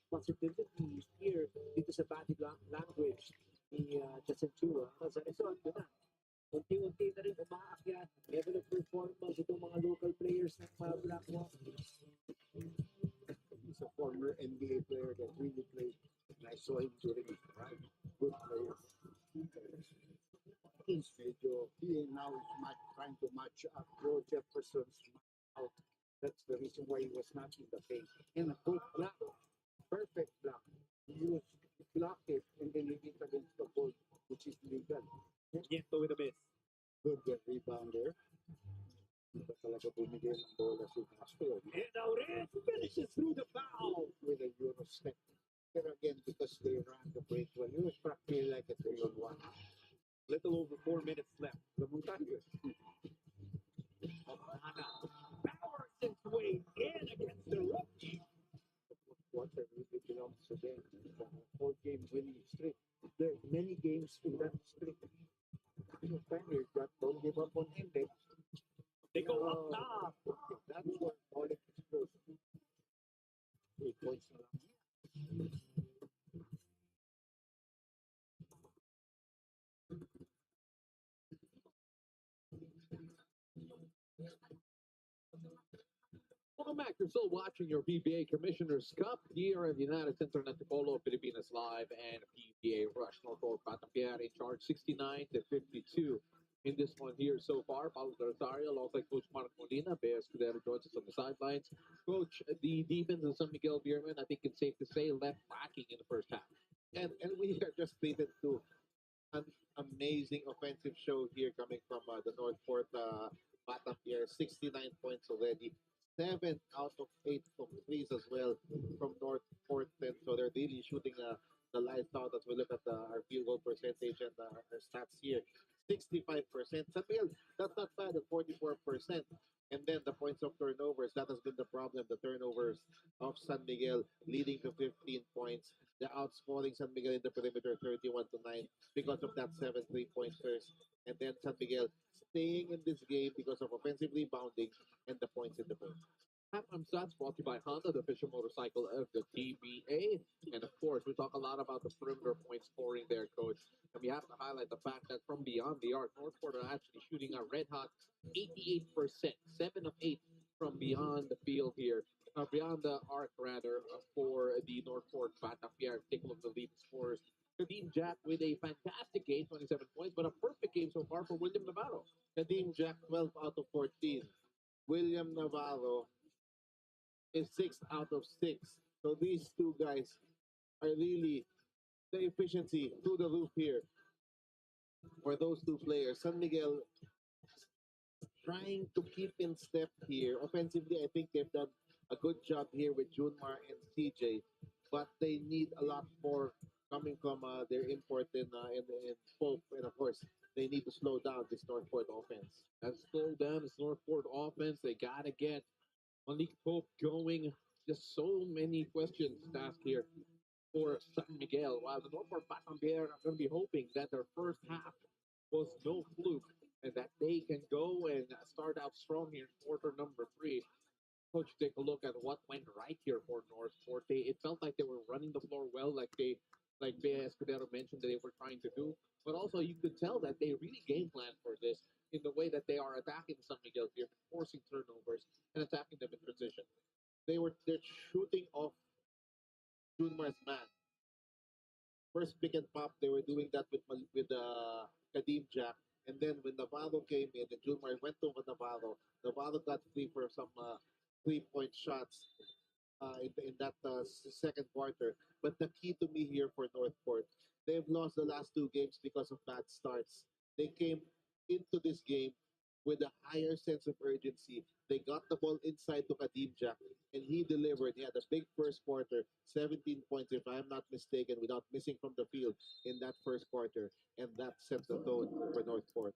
positivity here dito sa body language ni Justin Chua. As a result, yun na. Unti-unti na rin umaakyat. Level of performance itong mga local players ng Blackhawks. He's a former NBA player that really played. And I saw him during his prime. Good player. He's medyo, he now is trying to match up Joe Jefferson's out. That's the reason why he was not in the paint. And a good block, perfect block. He blocked it and then he hit against the ball, which is legal. Nieto with a miss. Good rebound there. Iba talaga bumigay ng bola si Castro And Aurel finishes through the foul. with a Euro step. But again, because they ran the break well, it was practically like a 3-on-1. Little over 4 minutes left. Lamuntayo. Hana powers his way in against the rookie. Quarter really belongs to them. It's a 4-game winning streak. There are many games in that streak. Finally, that don't give up on him. They go up top. That's what all it is supposed to do. 8 points na lang. Welcome back. You're still watching your PBA Commissioner's Cup here in the United Center ng Antipolo, Pilipinas Live, and PBA Rush. Northport, Batang Pier in charge 69-52 in this one here so far. Paulo Rosario alongside Coach Mark Molina. Bears Scudero joins us on the sidelines. Coach, the defense of San Miguel Beerman, I think it's safe to say, left lacking in the first half. And we are just treated to an amazing offensive show here coming from the Northport Batang Pier. 69 points already. 7 out of 8 from threes as well from Northport. And so they're really shooting the lights out as we look at our field goal percentage and our stats here. 65%. Samuel, that's not bad at 44%. And then the points of turnovers, that has been the problem. The turnovers of San Miguel leading to 15 points. The outscoring San Miguel in the perimeter 31 to 9 because of that 7 3-pointers. And then San Miguel staying in this game because of offensive rebounding and the points in the paint. Halftime stats brought to you by Honda, the official motorcycle of the PBA. And of course, we talk a lot about the perimeter point scoring there, coach. And we have to highlight the fact that from beyond the arc, Northport are actually shooting a red hot 88%, 7 of 8 from beyond the field here. Beyond the arc, rather, for the Northport Batang. Take a look at the lead scorers. Kadeem Jack with a fantastic game, 27 points, but a perfect game so far for William Navarro. Kadeem Jack 12 out of 14. William Navarro is 6 out of 6. So these two guys are really the efficiency through the roof here for those two players. San Miguel trying to keep in step here. Offensively, I think they've done a good job here with Junmar and CJ, but they need a lot more coming from their import in Pope. And of course, they need to slow down this Northport offense. And slow down this Northport offense. They got to get Malik Pope going. Just so many questions to ask here for San Miguel. While the Northport Batang are going to be hoping that their first half was no fluke and that they can go and start out strong here in quarter number 3. Coach, take a look at what went right here for Northport. It felt like they were running the floor well, like Bea Escudero mentioned that they were trying to do. But also, you could tell that they really game plan for this in the way that they are attacking San Miguel here, forcing turnovers and attacking them in transition. They're shooting off Junmar's man. First pick and pop, they were doing that with Kadeem Jack. And then when Navarro came in and Junmar went over Navarro, Navarro got free for some 3-point shots in that second quarter. But the key to me here for Northport, they've lost the last 2 games because of bad starts. They came into this game with a higher sense of urgency. They got the ball inside to Kadim Jack, and he delivered. He had a big first quarter, 17 points, if I'm not mistaken, without missing from the field in that first quarter, and that set the tone for Northport.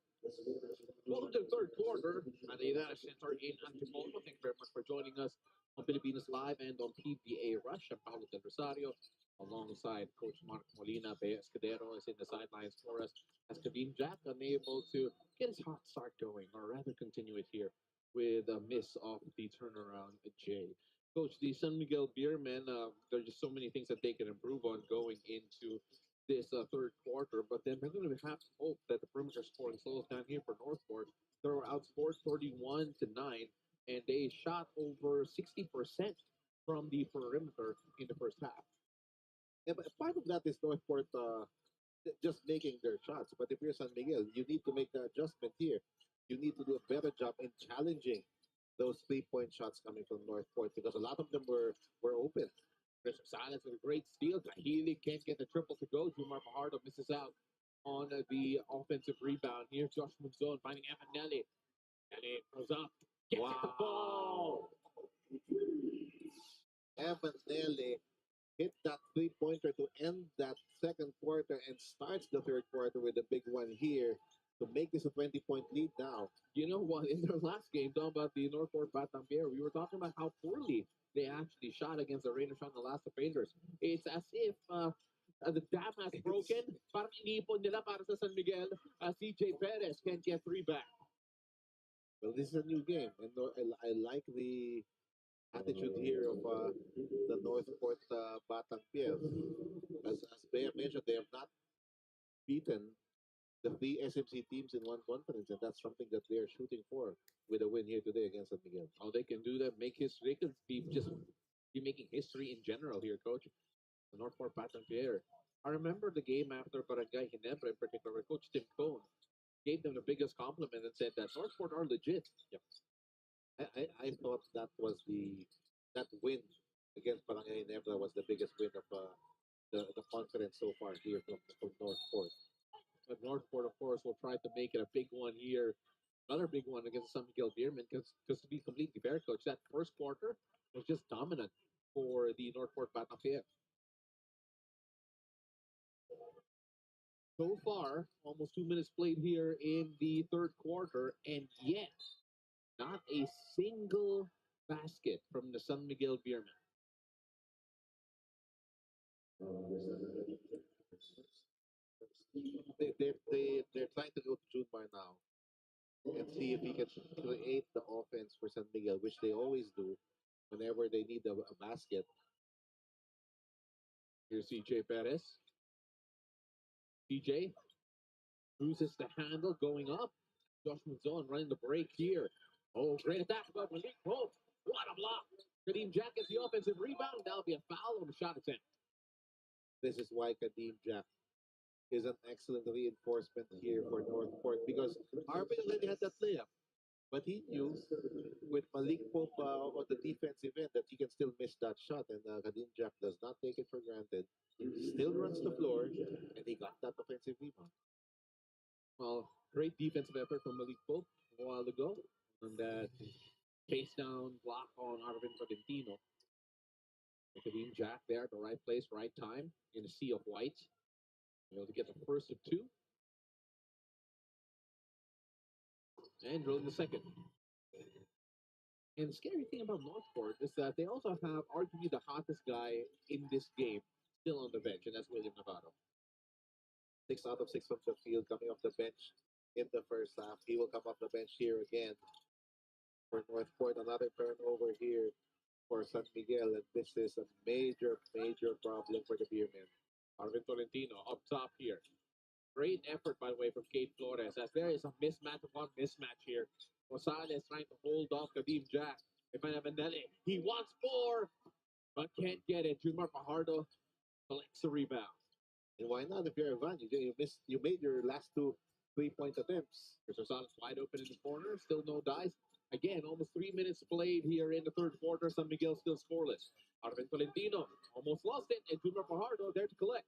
Welcome to the third quarter. Manila Center in Antipolo. Thank you very much for joining us on Filipinas Live and on PBA Rush. I'm Paulo Del Rosario alongside Coach Mark Molina. Bea Escudero is in the sidelines for us as Kadeem Jack unable to get his hot start going, or rather continue it here with a miss off the turnaround J. Coach, the San Miguel Beerman, there are just so many things that they can improve on going into this third quarter, but then they're going to have to hope that the perimeter scoring slows down here for Northport. They were outscored 31 to 9, and they shot over 60% from the perimeter in the first half. Yeah, but part of that is Northport just making their shots. But if you're San Miguel, you need to make the adjustment here. You need to do a better job in challenging those 3-point shots coming from Northport because a lot of them were open. Chris Silence with a great steal. Kahili can't get the triple to go. Jumar Fajardo misses out on the offensive rebound. Here's Josh Munzon finding Amanelli. Nelly goes up. Gets the ball. Evanelli hit that 3-pointer to end that second quarter and starts the third quarter with a big one here to make this a 20-point lead now. You know what? In their last game, talking about the Northport Batang, we were talking about how poorly they actually shot against the Raiders on the last offenders. It's as if the dam has broken. Parang inipon nila para sa San Miguel. CJ Perez can't get 3 back. Well, this is a new game, and I like the attitude here of the Northport Batang Pier. As Bea mentioned, they have not beaten the 3 SMC teams in one conference, and that's something that they are shooting for with a win here today against San Miguel. Oh, they can do that. Make history. They could be making history in general here, coach. The Northport Batang Pier. I remember the game after Barangay Ginebra in particular, where Coach Tim Cone gave them the biggest compliment and said that Northport are legit. Yep. I thought that win against Barangay Nebra was the biggest win of the confidence so far here from Northport. But Northport, of course, will try to make it a big one here. Another big one against San Miguel Beerman, because to be completely fair, coach, that first quarter was just dominant for the Northport Batang. So far, almost 2 minutes played here in the third quarter, and yet not a single basket from the San Miguel Beerman. They're trying to go to Junmar now and see if he can create the offense for San Miguel, which they always do whenever they need a basket. Here's CJ Perez. CJ loses the handle going up. Josh Manzon running the break here. Oh, great attack by Malik Pope. What a block. Kadeem Jack gets the offensive rebound. That'll be a foul on the shot attempt. This is why Kadeem Jack is an excellent reinforcement here for Northport, because Arvin already had that layup. But he knew with Malik Pope on the defensive end that he can still miss that shot, and Kadim Jack does not take it for granted. He still runs the floor, and he got that offensive rebound. Well, great defensive effort from Malik Pope a while ago on that chase down block on Arvin Valentino. Kadim Jack there at the right place, right time in a sea of white. Able to get the first of two. And drilling the second. And the scary thing about Northport is that they also have arguably the hottest guy in this game still on the bench, and that's William Navarro. 6 out of 6 from the field coming off the bench in the first half. He will come off the bench here again for Northport. Another turnover here for San Miguel, and this is a major, major problem for the Beermen. Arvin Tolentino up top here. Great effort, by the way, from Kate Flores, as there is a mismatch upon mismatch here. Rosales trying to hold off Kadim Jack. Evanelli, he wants more, but can't get it. Junmar Fajardo collects the rebound. And why not? If you're Ivan, you made your last 2 3-point attempts. Chris Rosales wide open in the corner, still no dice. Again, almost 3 minutes played here in the third quarter. San Miguel still scoreless. Arvin Tolentino almost lost it, and Junmar Fajardo there to collect.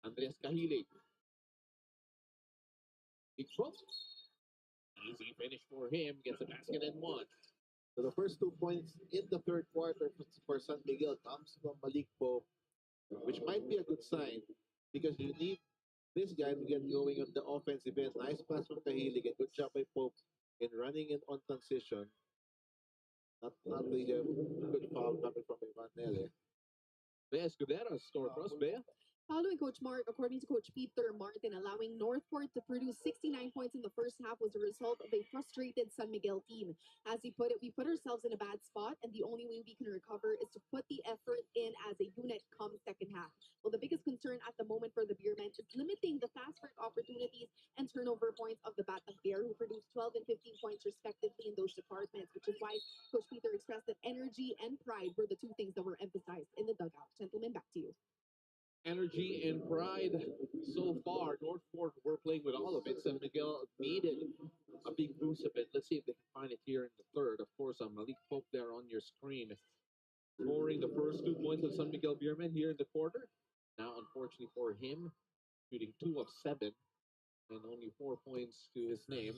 Andres Cahilig. Big Trump. Easy finish for him. Gets a basket and one. So the first 2 points in the third quarter for San Miguel comes from Malik Pope, which might be a good sign because you need this guy to get going on the offensive end. Nice pass from Cahilig and good job by Pope in running in on transition. Not really a good foul coming from Evanelli. Bea Escudero score for us, Bea. Following Coach Mark, according to Coach Peter Martin, allowing Northport to produce 69 points in the first half was a result of a frustrated San Miguel team. As he put it, we put ourselves in a bad spot, and the only way we can recover is to put the effort in as a unit come second half. Well, the biggest concern at the moment for the Beermen is limiting the fast break opportunities and turnover points of the Batang Pier, who produced 12 and 15 points respectively in those departments, which is why Coach Peter expressed that energy and pride were the 2 things that were emphasized in the dugout. Gentlemen, back to you. Energy and pride so far. Northport were playing with all of it. San Miguel needed a big boost of it. Let's see if they can find it here in the third. Of course, Malik Pope there on your screen, scoring the first 2 points of San Miguel Beerman here in the quarter. Now, unfortunately for him, shooting 2 of 7 and only 4 points to his name.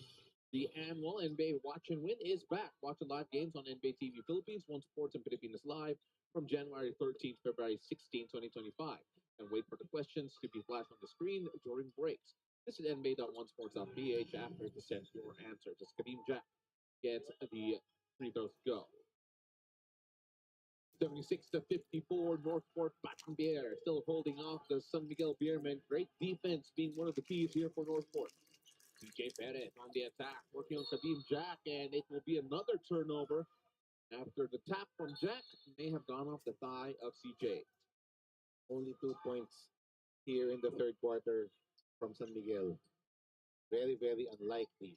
The annual NBA Watch and Win is back. Watch live games on NBA TV Philippines, One Sports and Pilipinas Live from January 13th, February 16, 2025. And wait for the questions to be flashed on the screen during breaks. This is nba.onesports.ph after to send your answer. Just Kadeem Jack gets the free throws go. 76-54, Northport Batang Pier still holding off the San Miguel Beermen. Great defense being one of the keys here for Northport. CJ Perez on the attack, working on Kadeem Jack, and it will be another turnover after the tap from Jack may have gone off the thigh of CJ. Only 2 points here in the third quarter from San Miguel. Very, very unlikely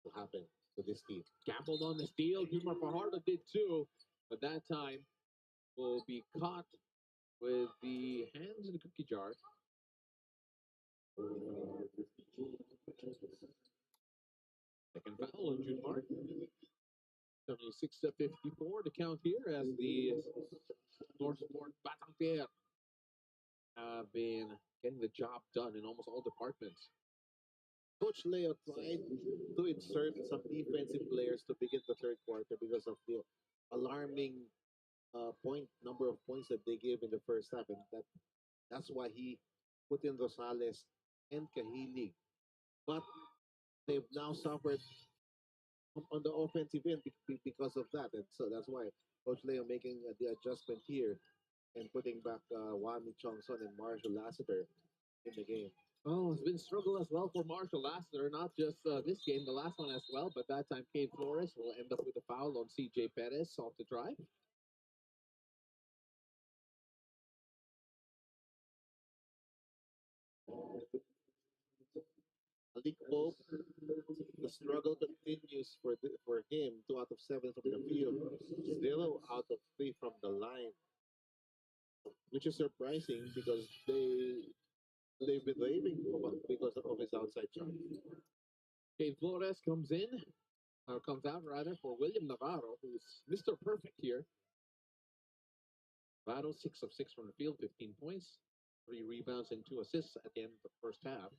to happen to this team. Gambled on the steal. Junmar Fajardo did too, but that time will be caught with the hands in the cookie jar. Second foul on Junmar. 76-54 to count here as the Northport Batang Pier have been getting the job done in almost all departments. Coach Leo tried to insert some defensive players to begin the third quarter because of the alarming number of points that they gave in the first half, and that's why he put in Rosales and Cahilig. But they've now suffered on the offensive end because of that, and so that's why Coach Leo making the adjustment here and putting back Wami Chongson and Marshall Lassiter in the game. Oh, it's been struggle as well for Marshall Lassiter, not just this game, the last one as well, but that time Cade Flores will end up with a foul on CJ Perez off the drive. Malik Pope, the struggle continues for him. 2 out of 7 from the field, 0 out of 3 from the line, which is surprising because they've been raving because of his outside shot. Cade Flores comes out rather for William Navarro, who's Mr. Perfect here. Navarro 6 of 6 from the field, 15 points, 3 rebounds and 2 assists at the end of the first half.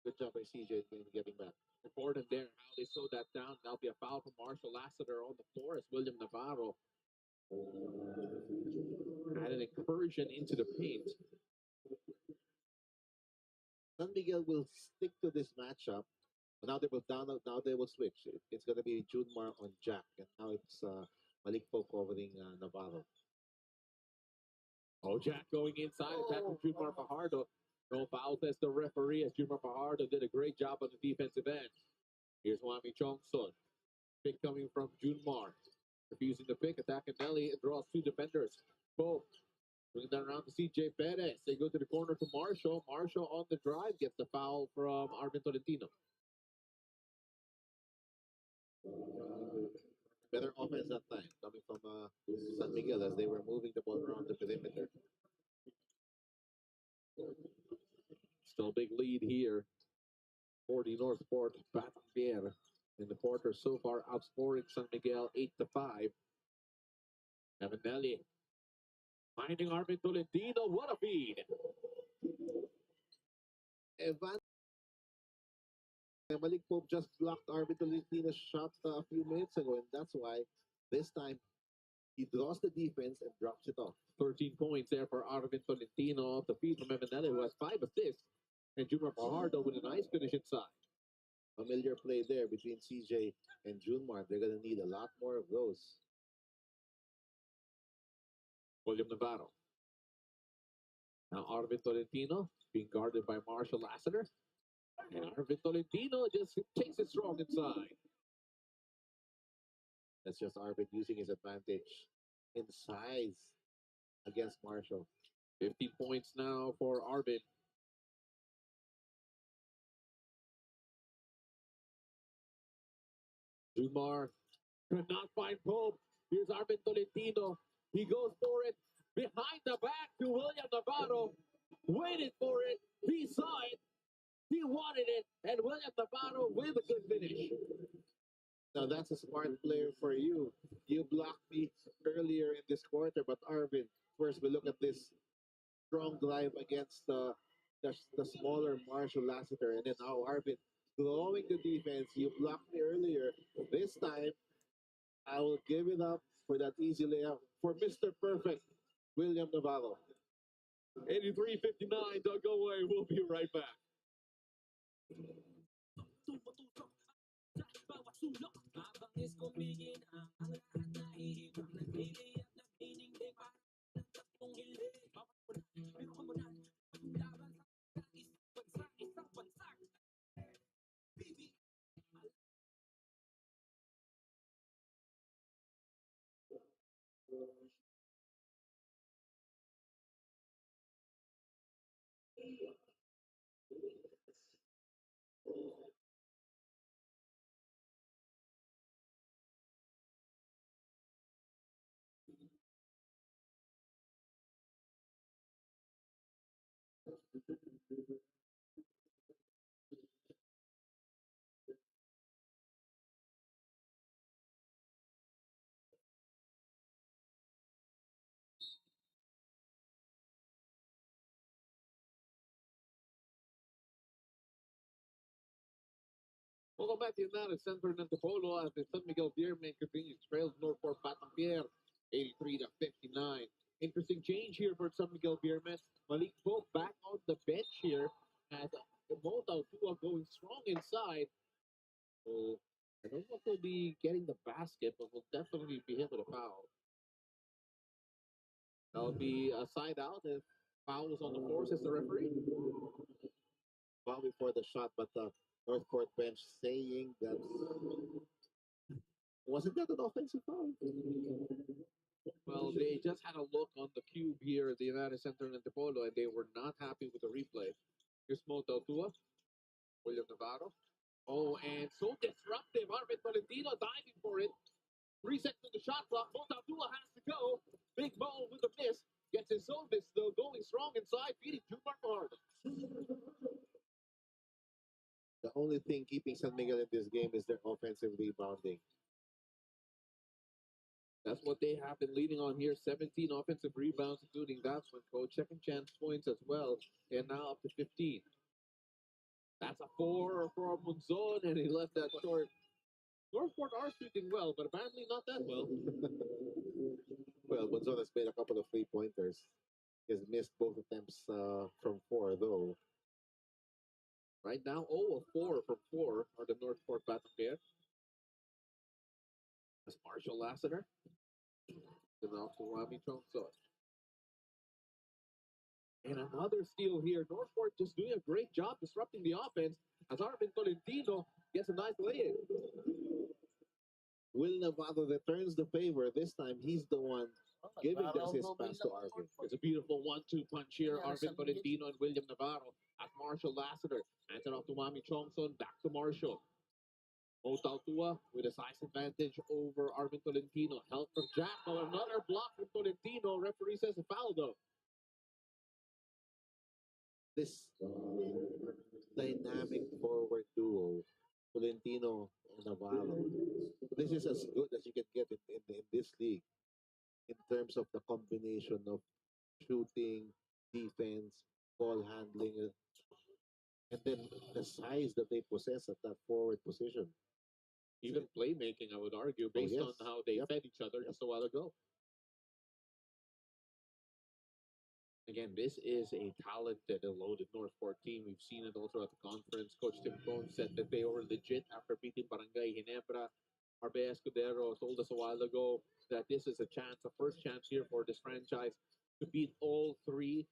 Good job by CJ in getting back. Important there, how they slowed that down. That'll be a foul from Marshall Lassiter on the floor as William Navarro had an incursion into the paint. San Miguel will stick to this matchup. Now they will now they will switch. It's going to be Junmar on Jack, and now it's Malik Pope covering Navarro. Oh, Jack going inside, attacking Junmar Fajardo. No foul test the referee as Junmar Fajardo did a great job on the defensive end. Here's Wami Chongson. Pick coming from Junmar. Refusing the pick, attacking Nelly, draws 2 defenders. Pope bringing that around to CJ Perez. They go to the corner to Marshall. Marshall on the drive gets the foul from Arvin Tolentino. Better offense that time coming from San Miguel as they were moving the ball around the perimeter. Still a big lead here for the Northport Batang Pier in the quarter so far, outscoring San Miguel 8-5. Evanelli finding Arvin Tolentino. What a feed! Malik Pope just blocked Arvin Tolentino's shot a few minutes ago, and that's why this time he draws the defense and drops it off. 13 points there for Arvin Tolentino off the feed from Evanelli, who has 5 assists. And Junmar Fajardo with a nice finish inside. Familiar play there between CJ and Junmar. They're going to need a lot more of those. William Navarro. Now Arvin Tolentino being guarded by Marshall Lassiter. And Arvin Tolentino just takes it strong inside. That's just Arvin using his advantage in size against Marshall. 15 points now for Arvin. Junmar could not find Pope. Here's Arvin Tolentino. He goes for it. Behind the back to William Navarro. Waited for it. He saw it. He wanted it. And William Navarro with a good finish. Now that's a smart player for you. You blocked me earlier in this quarter, but Arvin, first we look at this strong drive against the smaller Marshall Lassiter, and then now Arvin blowing the defense. You blocked me earlier. This time, I will give it up for that easy layup for Mr. Perfect, William Navarro. 83-59, don't go away. We'll be right back. Welcome back to the United Center in Antipolo as the San Miguel Beerman continues trails Northport Batang Pier 83-59. Interesting change here for San Miguel Beerman. Malik Pope back on the bench here as Mota Tua going strong inside. So I don't know if he'll be getting the basket, but will definitely be hit with a foul. That'll be a side out if foul was on the floor, says the referee. Foul before the shot, but the Northport bench saying that wasn't that an offensive foul? Well, they just had a look on the cube here at the United Center in Antipolo, and they were not happy with the replay. Here's Mota Tua, William Navarro. Oh, and so disruptive. Arvin Tolentino diving for it. 3 seconds on the shot clock. Mota Tua has to go. Big ball with a miss. Gets his own miss, though, going strong inside, beating Jumar hard. The only thing keeping San Miguel in this game is their offensive rebounding. That's what they have been leading on here. 17 offensive rebounds, including that one, coach. Second chance points as well. And now up to 15. That's a 4 for Monzon, and he left that short. Northport are shooting well, but apparently not that well. Well, Gonzalez made a couple of 3-pointers. He has missed both attempts from 4, though. Right now, 0 of 4 from 4 are the Northport Batang Pier. That's Marshall Lassiter. And also Rami Chongson. And another steal here. Northport just doing a great job disrupting the offense as Arvin Tolentino gets a nice lay-in. Will Navarro returns the favor. This time, he's the one giving the assist pass to Arvin. It's a beautiful 1-2 punch here. Arvin Tolentino and William Navarro at Marshall Lassiter. Hands it off to Mami Chongson. Back to Marshall. Mota Tua with a size advantage over Arvin Tolentino. Help from Jack. Oh, another block from Tolentino. Referee says a foul, though. This dynamic forward duo, Tolentino and Navarro, this is as good as you can get in this league in terms of the combination of shooting, defense, ball handling, and then the size that they possess at that forward position. Even playmaking, I would argue, based on how they fed each other just a while ago. Again, this is a talented and loaded Northport team. We've seen it also at the conference. Coach Tim Cone said that they were legit after beating Barangay Ginebra. Arbe Escudero told us a while ago that this is a chance, a first chance here for this franchise to beat all 3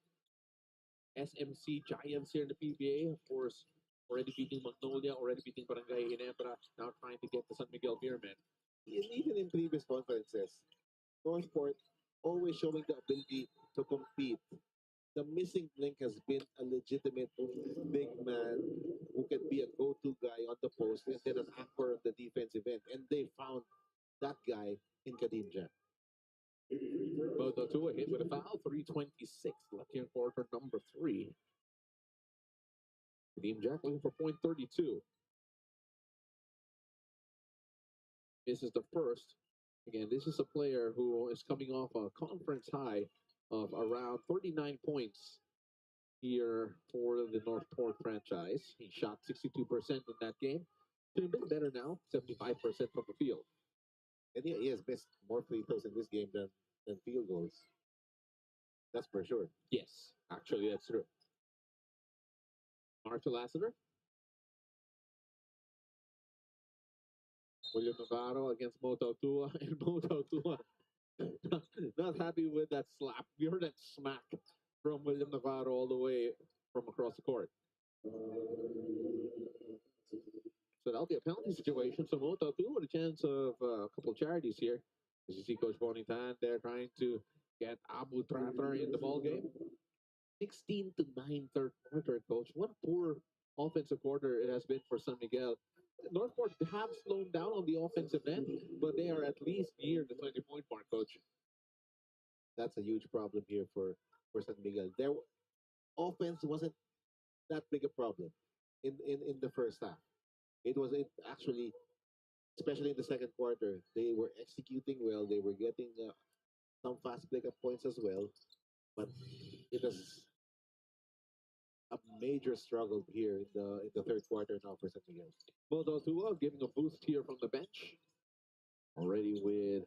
SMC giants here in the PBA. Of course, already beating Magnolia, already beating Barangay Ginebra, now trying to get the San Miguel Beerman. Even in previous conferences, Northport always showing the ability to compete. The missing link has been a legitimate big man who can be a go-to guy on the post and then an anchor on the defensive end. And they found that guy in Kadinja. Mota Tua hit with a foul, 3:26 left here in quarter number 3. Team Jack looking for point 32. This is the first. Again, this is a player who is coming off a conference high of around 39 points here for the Northport franchise. He shot 62% in that game. Doing a bit better now, 75% from the field. And he has missed more free throws in this game than field goals. That's for sure. Yes, actually, that's true. Marshall Lassiter. William Navarro against Motautua, and Motautua not happy with that slap. We heard that smack from William Navarro all the way from across the court. So that'll be a penalty situation. So Motautua with a chance of a couple of charities here. As you see Coach Bonitan there trying to get Abu Tratter in the ball game. 16 to 9 third quarter, Coach. What a poor offensive quarter it has been for San Miguel. Northport have slowed down on the offensive end, but they are at least near the 20-point mark, Coach. That's a huge problem here for San Miguel. Their offense wasn't that big a problem in the first half. It actually, especially in the second quarter, they were executing well. They were getting some fast breakup points as well, but it was a major struggle here in the third quarter now for San Miguel. Motautua giving a boost here from the bench, already with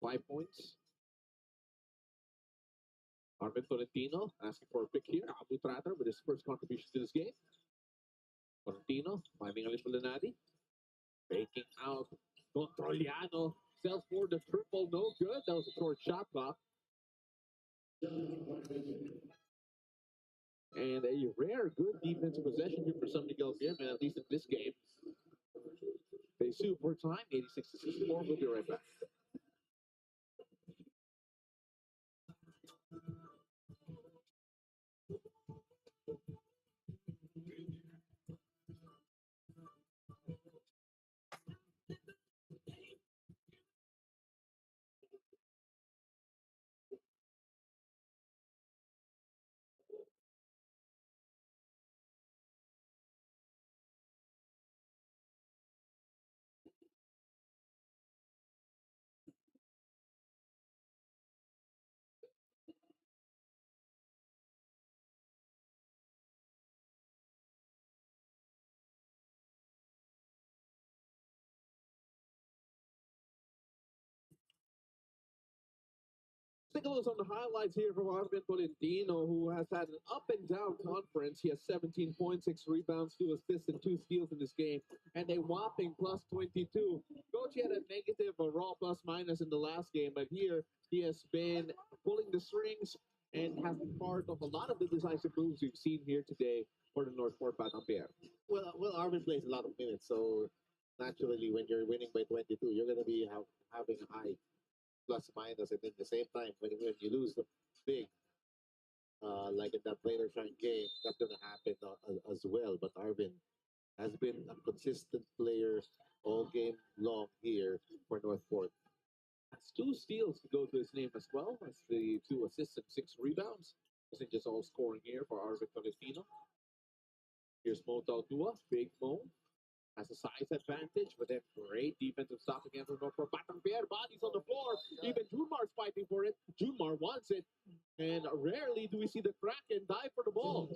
5 points. Arvin Tolentino asking for a pick here. Abu Tratter with his first contribution to this game. Tolentino finding a little Lenadi. Faking out. Controliano sells for the triple. No good. That was a short shot clock. And a rare good defensive possession here for San Miguel Beerman, at least in this game. They sue for time, 86 to 64. We'll be right back. Take a look on the highlights here from Arvin Tolentino, who has had an up and down conference. He has 17 points, 6 rebounds, 2 assists, and 2 steals in this game, and a whopping plus 22. Coach had a negative, a raw plus minus in the last game, but here he has been pulling the strings and has been part of a lot of the decisive moves we've seen here today for the Northport Batang Pier. Well, Arvin plays a lot of minutes, so naturally, when you're winning by 22, you're going to be having a high plus minus, and at the same time, when you lose the big, like in that later shine game, that's going to happen as well. But Arvin has been a consistent player all game long here for Northport. Has 2 steals to go to his name as well. That's the 2 assists and 6 rebounds. Isn't just all scoring here for Arvin Tolentino. Here's Motautua, big Mo. Has a size advantage, but then great defensive stop again from Northport. Batang Pier, bodies on the floor. Even Junmar's fighting for it. Junmar wants it. And rarely do we see the Kraken dive for the ball.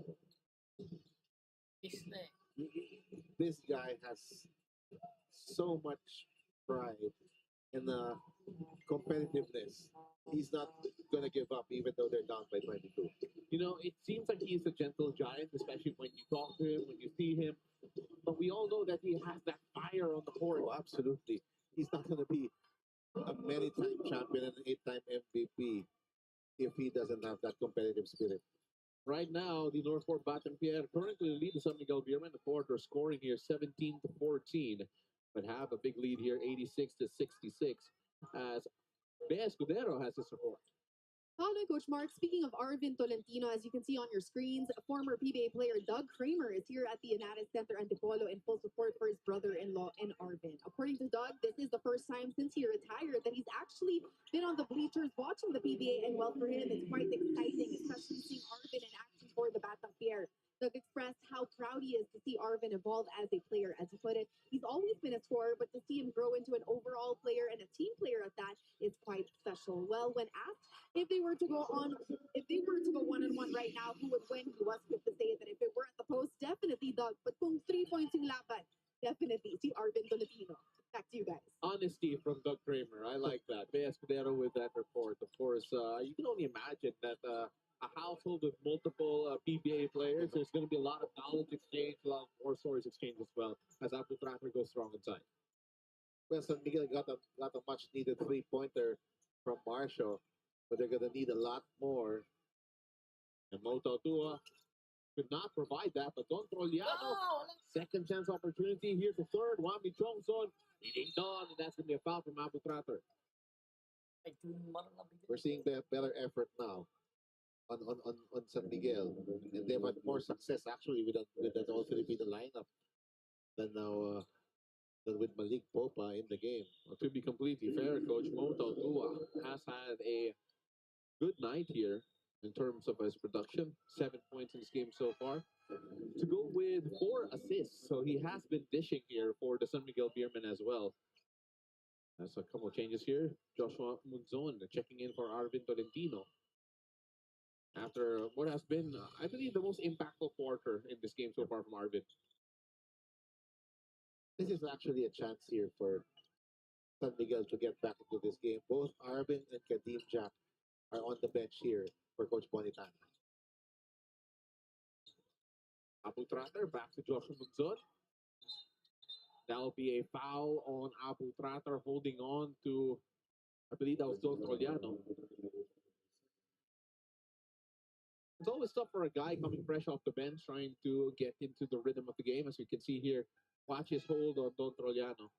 This guy has so much pride and competitiveness. He's not going to give up even though they're down by 22. You know, it seems like he's a gentle giant, especially when you talk to him, when you see him. But we all know that he has that fire on the court. Oh, absolutely. He's not going to be a many-time champion and an 8-time MVP if he doesn't have that competitive spirit. Right now, the Northport Batang Pier currently lead the San Miguel Beerman. The quarter scoring here 17 to 14, but have a big lead here, 86 to 66, as Bea Escudero has his report. Hello, Coach Mark. Speaking of Arvin Tolentino, as you can see on your screens, former PBA player Doug Kramer is here at the United Center Antipolo in full support for his brother-in-law and Arvin. According to Doug, this is the first time since he retired that he's actually been on the bleachers watching the PBA, and well, for him, it's quite exciting, especially seeing Arvin in action for the Batang Pier. Doug expressed how proud he is to see Arvin evolve as a player. As he put it, he's always been a scorer, but to see him grow into an overall player and a team player at that is quite special. Well, when asked if they were to go on, if they were to go one-on-one right now, who would win? He was quick to say that if it were at the post, definitely Doug. But kung 3 points yung laban, definitely si Arvin Tolentino. Back to you guys. Honesty from Doug Kramer. I like that. May Escudero with that report. Of course, you can only imagine that a household with multiple PBA players, there's going to be a lot of knowledge exchange, a lot of war stories exchange as well, as Abu Tracker goes strong inside. Well, San Miguel got a much needed 3-pointer from Marshall, but they're gonna need a lot more. And Moto Tua could not provide that, but Don Troliano, second chance opportunity. Here's the third. Wami Chongson leading on, and that's going to be a foul from Abu Tracker. We're seeing better effort now on San Miguel, and they've had more success actually with that all Filipino lineup than now than with Malik Popa in the game. Well, to be completely fair, Coach Moto Tua has had a good night here in terms of his production. 7 points in this game so far. To go with 4 assists, so he has been dishing here for the San Miguel Beerman as well. That's a couple of changes here. Joshua Munzon checking in for Arvin Tolentino. After what has been, I believe, the most impactful quarter in this game so far from Arvin. This is actually a chance here for San Miguel to get back into this game. Both Arvin and Kadim Jack are on the bench here for Coach Bonitan. Abu Tratter back to Joshua Munzon. That'll be a foul on Abu Tratter holding on to, I believe that was Don Troliano. It's always tough for a guy coming fresh off the bench trying to get into the rhythm of the game. As we can see here, watch his hold on Don Troliano.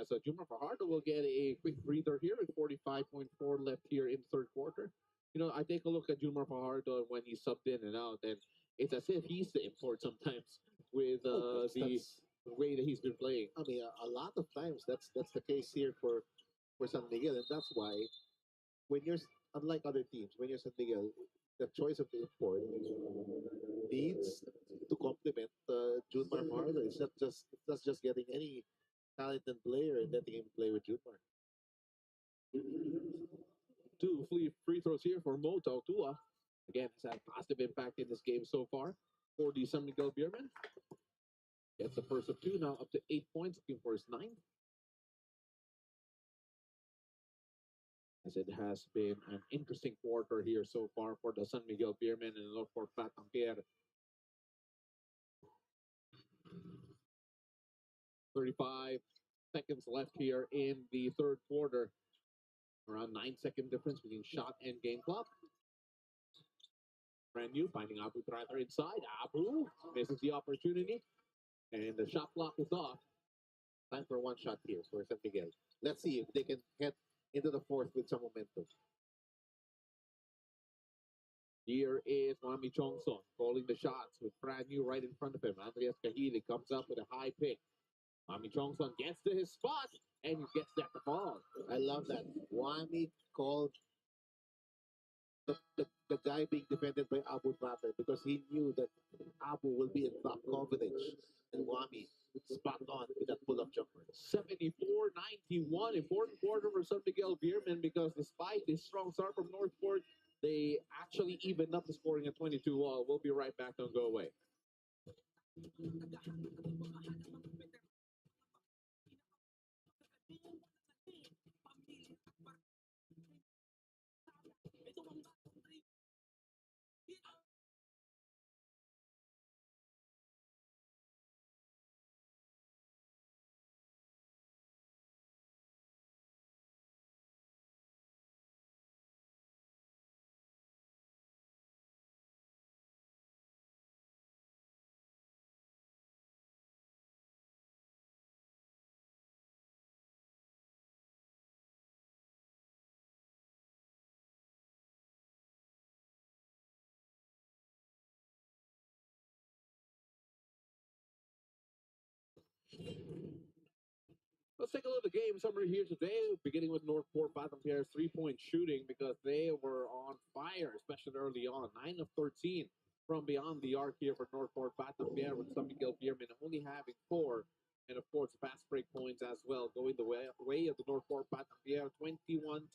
So Jumar Fajardo will get a quick breather here with 45.4 left here in the third quarter. You know, I take a look at Jumar Fajardo when he's subbed in and out, and it's as if he's the import sometimes with the way that he's been playing. I mean, a lot of times that's the case here for San Miguel, and that's why when you're unlike other teams, when you're San Miguel, the choice of the import needs to complement Junmar Fajardo. It's not just getting any talented player and letting him play with Junmar. 2 free throws here for Moto Tua. Again, has had positive impact in this game so far for the San Miguel Beerman. Gets the first of 2, now up to 8 points, looking for his 9th. As it has been an interesting quarter here so far for the San Miguel Beerman and Northport Batang Pier. 35 seconds left here in the third quarter. Around 9-second difference between shot and game clock. Brand new, finding Abu Tratter inside. Abu misses the opportunity, and the shot clock is off. Time for one shot here for San Miguel. Let's see if they can head into the fourth with some momentum. Here is Wami Chongson calling the shots with brand new right in front of him. Andreas Kahili comes up with a high pick. Wami Chongson gets to his spot and gets that to fall. I love that. Wami called the guy being defended by Abu Tratter because he knew that Abu will be in top coverage. And Wami spot on with that pull-up jumper. 74-91. Important quarter for San Miguel Beerman because despite the strong start from Northport, they actually evened up the scoring at 22 all. We'll be right back. Don't go away. Let's take a look at the game summary here today, beginning with Northport Batang Pier's three-point shooting because they were on fire, especially early on. 9 of 13 from beyond the arc here for Northport Batang Pier, with San Miguel Beerman only having 4. And of course, fast break points as well, going the way of the Northport Batang Pier, 21-9.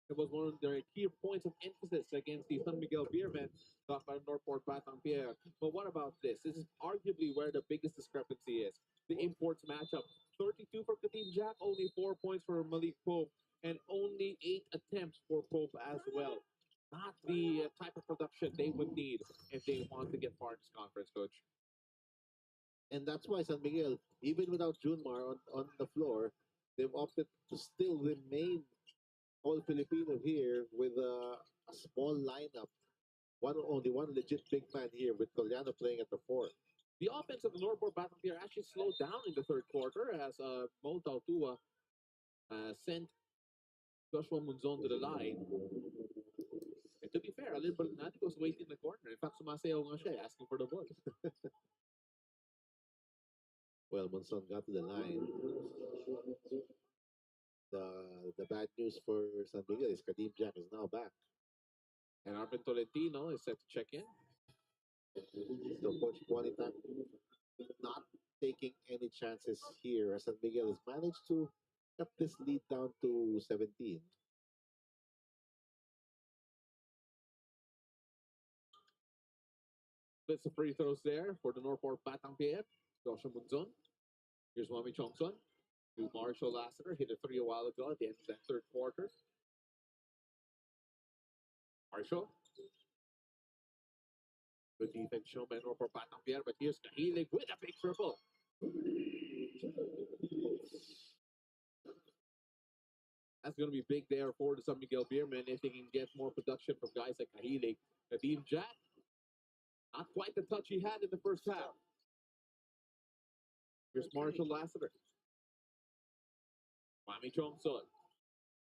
It was one of their key points of emphasis against the San Miguel Beermen, got by Northport Batang Pier. But what about this? This is arguably where the biggest discrepancy is. The imports matchup. 32 for Katim Jack, only 4 points for Malik Pope, and only 8 attempts for Pope as well. Not the type of production they would need if they want to get far in this conference, Coach. And that's why San Miguel, even without Junmar on the floor, they've opted to still remain all Filipino here with a small lineup. Only one legit big man here with Coliano playing at the 4. The offense of the Northport Batang Pier actually slowed down in the third quarter as Mo Tautua sent Joshua Munzon to the line. And to be fair, Alin Bernat was waiting in the corner. In fact, sumasayaw nga siya, asking for the ball. Well, Monson got to the line. The bad news for San Miguel is Kadim Jack is now back. And Arvin Tolentino is set to check in. So Coach Juanita not taking any chances here as San Miguel has managed to cut this lead down to 17. Splits the free throws there for the Northport Batang Pier. Joshua Munzon. Here's Wami Chongson to Marshall Lassiter. Hit a 3 a while ago at the end of that third quarter. Marshall. Good defense shown by Northport Batang Pier, but here's Kahilig with a big triple. That's going to be big there for the San Miguel Beermen if they can get more production from guys like Kahilig. Kadim Jack, not quite the touch he had in the first half. Here's Marshall Lassiter. Mami Chongson.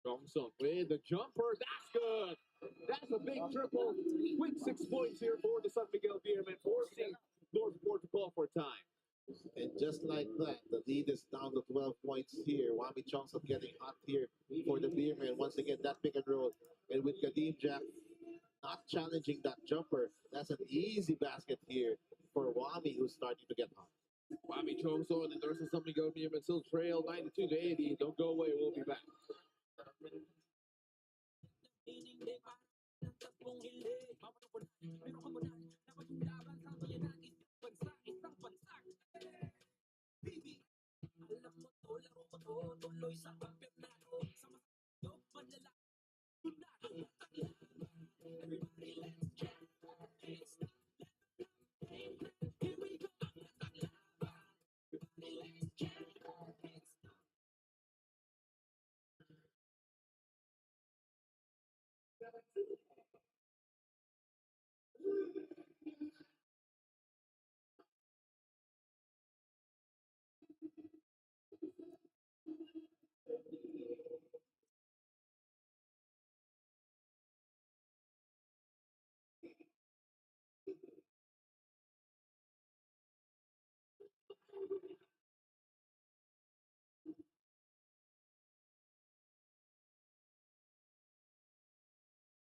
Chongson with the jumper. That's good. That's a big triple. Quick 6 points here for the San Miguel Beermen, forcing Northport to call for time. And just like that, the lead is down to 12 points here. Wami Chongson getting hot here for the Beermen. Once again, that pick and roll. And with Kadim Jack not challenging that jumper, that's an easy basket here for Wami, who's starting to get hot. Wami Chongson and there's the San Miguel Beermen still trail 92-80. Don't go away. We'll be back.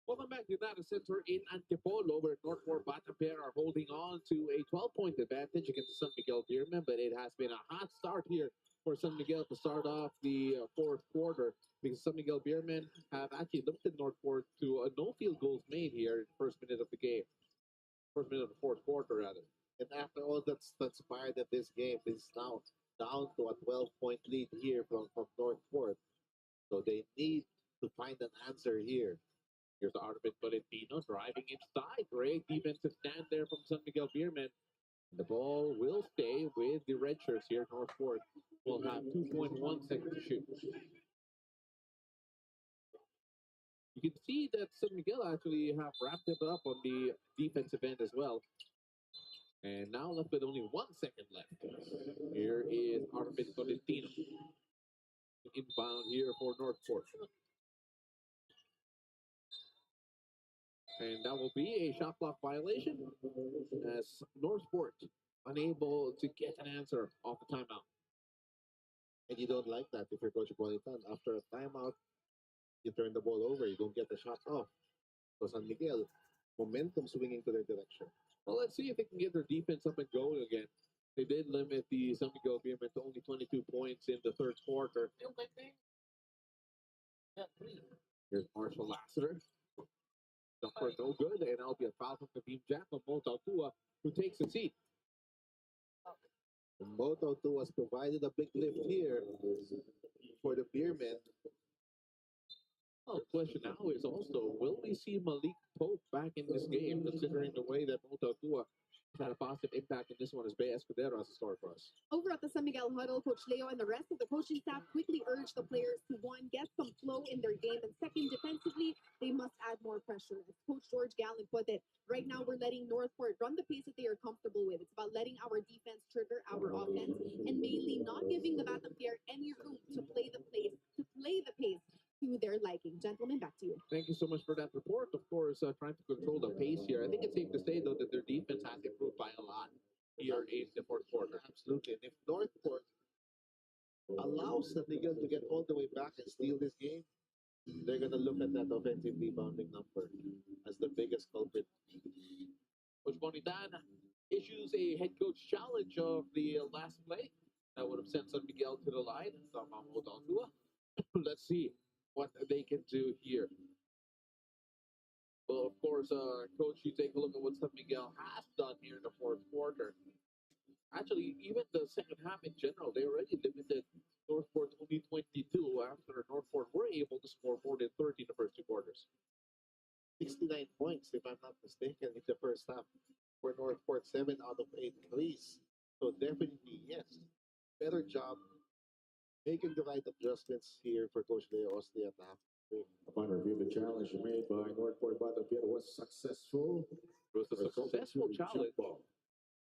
Welcome back to United Center in Antipolo, where Northport Batang Pier are holding on to a 12-point advantage against San Miguel Beermen, but it has been a hot start here for San Miguel to start off the fourth quarter because San Miguel Beermen have actually limited Northport to no field goals made here in the first minute of the game. First minute of the fourth quarter, rather. And after all that's transpired in this game, it's now down to a 12-point lead here from Northport. So they need to find an answer here. Here's Arvin Tolentino driving inside. Great defensive stand there from San Miguel Beermen. The ball will stay with the red shirts here. Northport will have 2.1 seconds to shoot. You can see that San Miguel actually have wrapped it up on the defensive end as well. And now left with only 1 second left. Here is Arvin Tolentino. Inbound here for Northport. And that will be a shot clock violation as Northport unable to get an answer off the timeout. And you don't like that if you're Coach Bonitan. After a timeout, you turn the ball over. You don't get the shot off. So San Miguel, momentum swinging to their direction. Well, let's see if they can get their defense up and going again. They did limit the San Miguel Beerman to only 22 points in the third quarter. Here's Marshall Lassiter. Jumper no good, and that'll be a foul from Kadeem Jack on Mo Tautua, who takes a seat. Moto 2 has provided a big lift here for the Beermen. Well, the question now is also, will we see Malik Pope back in this game, considering the way that Mo Tautua had a positive impact in this one as Bay Escudero has a start for us. Over at the San Miguel huddle, Coach Leo and the rest of the coaching staff quickly urged the players to, one, get some flow in their game, and second, defensively, they must add more pressure. As Coach George Gallen put it, right now we're letting Northport run the pace that they are comfortable with. It's about letting our defense trigger our offense and mainly not giving the Batang Pier any room to play the pace to their liking. Gentlemen, back to you. Thank you so much for that report. Of course, trying to control the pace here. I think it's safe to say, though, that their defense has improved by a lot here in the fourth quarter. Absolutely. And if Northport allows San Miguel to get all the way back and steal this game, they're going to look at that offensive rebounding number as the biggest culprit. Coach Bonitan issues a head coach challenge of the last play that would have sent San Miguel to the line. Let's see what they can do here. Well, of course, Coach, you take a look at what San Miguel has done here in the fourth quarter. Actually, even the second half in general, they already limited Northport only 22 after Northport were able to score more than 30 in the first two quarters. 69 points, if I'm not mistaken, in the first half for Northport, 7 out of 8 threes. So definitely, yes, better job making the right adjustments here for Coach Leo Osli at the half. Upon review, the challenge made by Northport Batang Pier was successful. It was a successful challenge.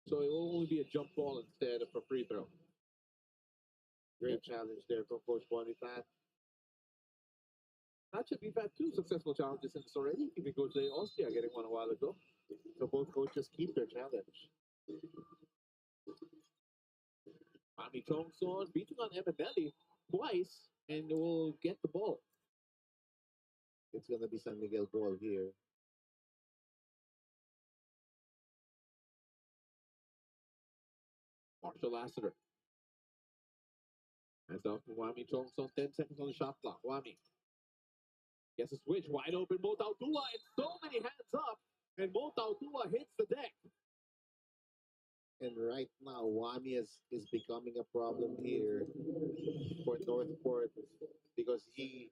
So it will only be a jump ball instead of a free throw. Great challenge there from Coach Bonitan. Actually, we've had 2 successful challenges since already. Even Coach Leo Ostia getting one a while ago. So both coaches keep their challenge. Mami Chongson beating on Emanelli twice and will get the ball. It's going to be San Miguel ball here. Marshall Lassiter. Hands off to Wami Chongson. 10 seconds on the shot clock. Wami gets a switch. Wide open. Mo Tautua. And so many hands up. And Mo Tautua hits the deck. And right now, Wami is becoming a problem here for Northport because he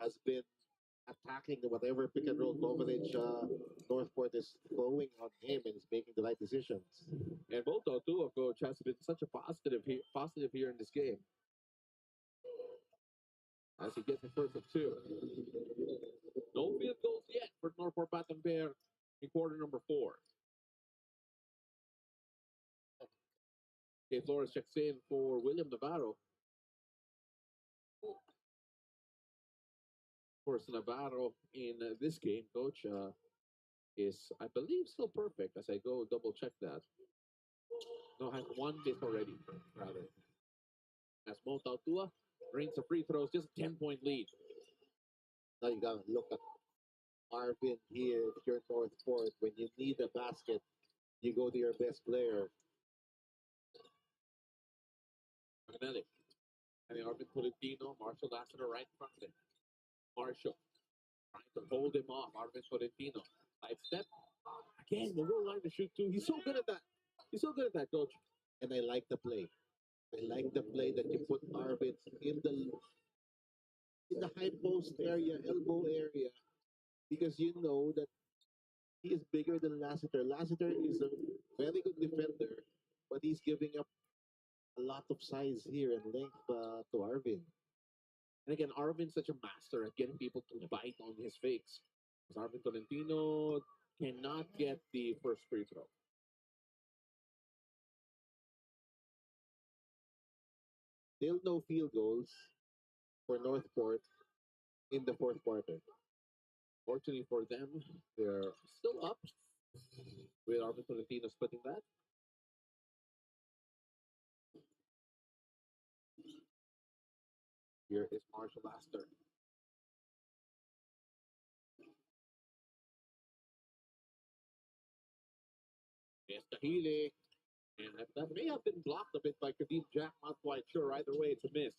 has been attacking whatever pick and roll coverage Northport is throwing on him and is making the right decisions. And Mo Tautua, coach, has been such a positive here in this game. As he gets the first of 2. No field goals yet for Northport Batang Pier in quarter number 4. Okay, Flores checks in for William Navarro. Of course, Navarro in this game, coach, is, I believe, still perfect as I go double check that. No, has 1 miss already, rather. As Mo Tautua brings the free throws, just a 10-point lead. Now you got to look at Arvin here. If you're Northport, when you need a basket, you go to your best player. Magnetic. And Arvin Tolentino, Marshall Lassiter right in front of him. Marshall trying to hold him off. Arvin Tolentino. Side step. Again, the goal line to shoot 2. He's so good at that. He's so good at that, coach. And I like the play. I like the play that you put Arvin in the high post area, elbow area, because you know that he is bigger than Lassiter. Lassiter is a very good defender, but he's giving up a lot of size here and length to Arvin. And again, Arvin's such a master at getting people to bite on his fakes. Because Arvin Tolentino cannot get the first free throw. Still no field goals for Northport in the fourth quarter. Fortunately for them, they're still up with Arvin Tolentino splitting that. Here is Marshall Laster. Yes, Kahili. And that may have been blocked a bit by Kadeem Jack. Not quite sure. Either way, it's a miss.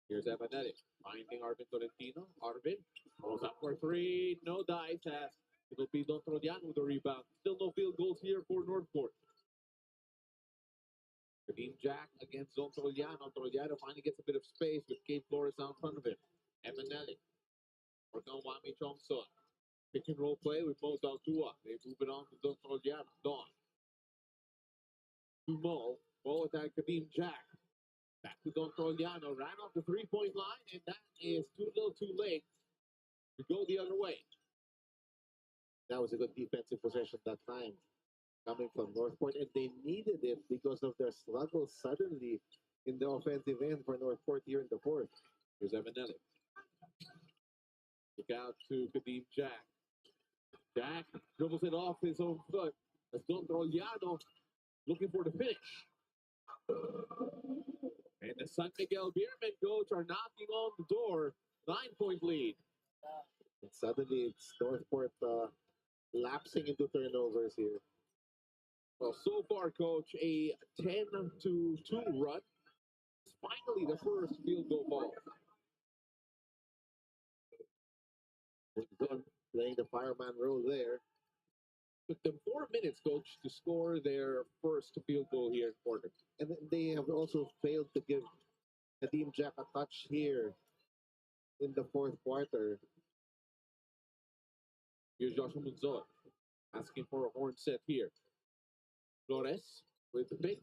Here's Evanetti finding Arvin Tolentino. Arvin goes up for three. No dice has. It'll be Don Trodiano with the rebound. Still no field goals here for Northport. Kadeem Jack against Don Trodiano. Trodiano finally gets a bit of space with Kate Flores out in front of him. Evanetti working on Wami Chongson. Pick and roll play with Mo Daltua. They move it on to Don Trodiano. Don. To Mo. Mo attack Kadeem Jack. Back to Don Trodiano. Ran off the three-point line, and that is too little too late to go the other way. That was a good defensive possession that time coming from Northport, and they needed it because of their struggle suddenly in the offensive end for Northport here in the fourth. Here's Evanetti. Kick out to Kadeem Jack. Jack dribbles it off his own foot. As Don Trodiano looking for the finish. And the San Miguel Beerman coach are knocking on the door. 9-point lead. And suddenly it's Northport lapsing into turnovers here. Well, so far, coach, a 10-2 run. It's finally the first field goal ball. Playing the fireman role there. Took them 4 minutes, coach, to score their first field goal here in quarter. And they have also failed to give Kadeem Jack a touch here in the fourth quarter. Here's Joshua Munzoy asking for a horn set here. Flores with the pick.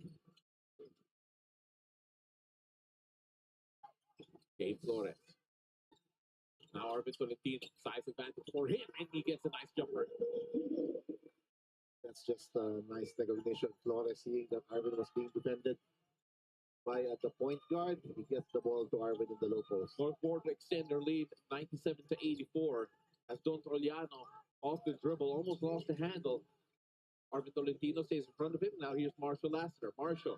Gabe Flores. Now Arvin Tolentino. Size advantage for him, and he gets a nice jumper. That's just a nice recognition. Flores seeing that Arvin was being defended by the point guard. He gets the ball to Arvin in the low post. Northport extend their lead 97-84 as Don Trodiano off the dribble, almost lost the handle. Arvin Tolentino stays in front of him. Now here's Marshall Lassiter. Marshall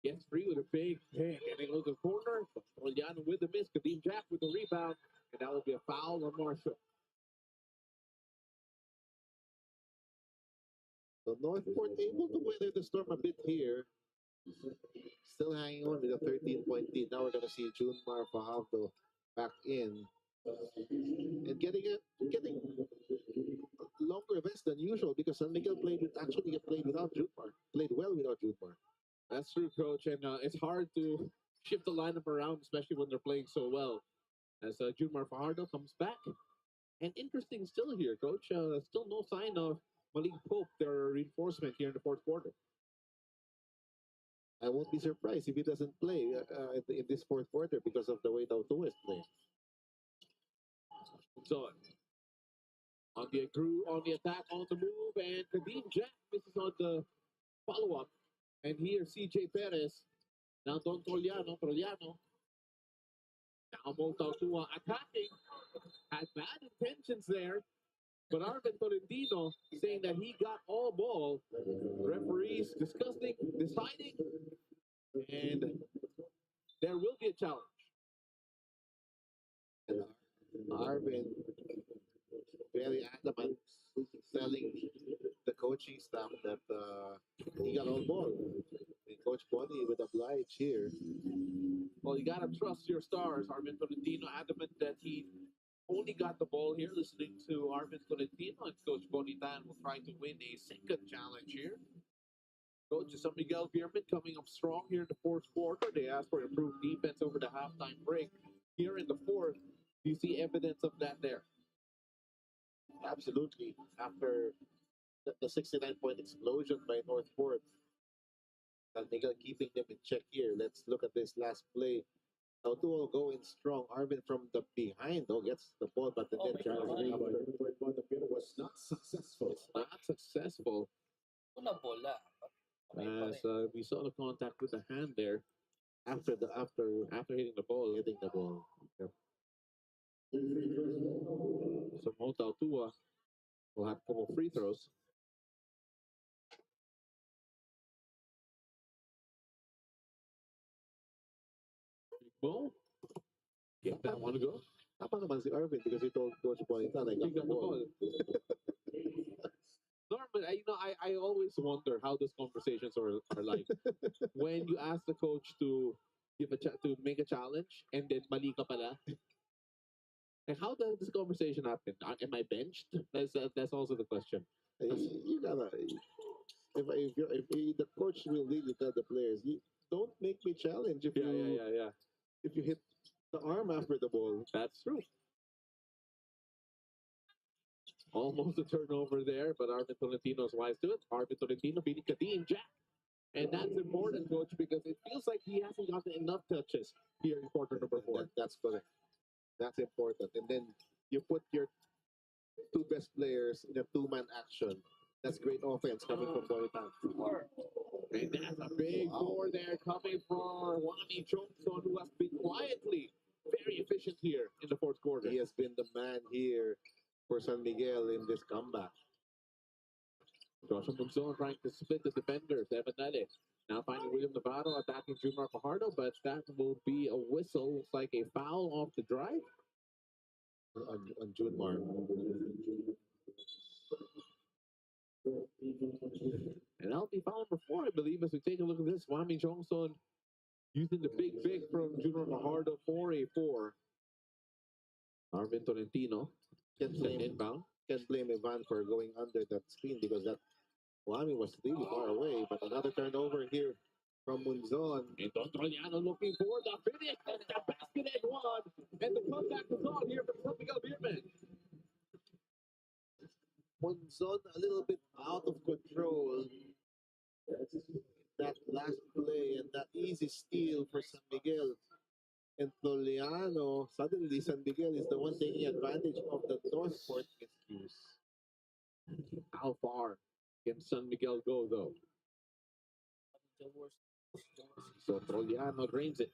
gets free with a big pick, and it goes to the corner. Trodiano with the miss. Kadeem Jack with the rebound, and that will be a foul on Marshall. So Northport able to weather the storm a bit here. Still hanging on with a 13-point lead. Now we're going to see Junmar Fajardo back in. And getting a longer vest than usual because San Miguel played without Junmar. Played well without Junmar. That's true, coach, and it's hard to shift the lineup around, especially when they're playing so well. As Junmar Fajardo comes back. And interesting still here, coach. Still no sign of Malik Pope, their reinforcement here in the fourth quarter. I won't be surprised if he doesn't play in this fourth quarter because of the way Dautu is playing. So, on the attack, on the move, and Kadeem Jack misses on the follow-up. And here, CJ Perez. Now Don Trodiano. Now Mo Tautua attacking. Had bad intentions there. But Arvin Tolentino saying that he got all ball. Referees deciding. And there will be a challenge. And Arvin very adamant telling the coaching staff that he got all ball. And Coach Bonnie would oblige here. Well, you got to trust your stars. Arvin Tolentino adamant that he only got the ball here. Listening to Arvin Tolentino, and Coach Bonitan will try to win a second challenge here. Coach San Miguel Beerman coming up strong here in the fourth quarter. They asked for improved defense over the halftime break. Here in the fourth, do you see evidence of that there? Absolutely. After the 69-point explosion by Northport, San Miguel keeping them in check here. Let's look at this last play. Tautuo going strong. Arvin from the behind gets the ball, but the net was not successful. It's not successful. Una bola. As we saw the contact with the hand there after hitting the ball. Yep. So Mo Tautua will have a couple free throws. Mo, get that one to go. Tama naman si Arvin because he told Coach Bonita I He got the got the ball. ball. Norman, I always wonder how those conversations are like. When you ask the coach to to make a challenge and then mali ka pala. And how does this conversation happen? Am I benched? That's also the question. You gotta if the coach will really tell the players, you don't make me challenge Yeah. if you hit the arm after the ball. That's true. Almost a turnover there, but Arvin Tolentino's wise to it. Arvin Tolentino beating Kadeem Jack. And that's important, coach, because it feels like he hasn't gotten enough touches here in quarter number 4. That's correct. That's important. And then you put your two best players in a two-man action. That's great offense coming from Boytan. And that's a big four there coming from Wani Chongson, who has been quietly very efficient here in the fourth quarter. He has been the man here for San Miguel in this comeback. Joshua Monzon trying to split the defenders. Evanelli now finding William Navarro attacking Junior Fajardo, but that will be a whistle. Looks like a foul off the drive. On Junmar. And that'll be foul number 4, I believe, as we take a look at this. Wami Chongson using the big from Junior Fajardo for a 4. Arvin Tolentino Can't blame inbound. Can't blame Ivan for going under that screen because that Wami was really far away. But another turnover here from Munzon. And Don Trollano looking for the finish. And the basket and one. And the comeback is on here from San Miguel Beerman. Munzon a little bit out of control. That last play and that easy steal for San Miguel. And Toliano, suddenly San Miguel is the one taking advantage of the Northport excuse. How far can San Miguel go, though? So Trollano drains it.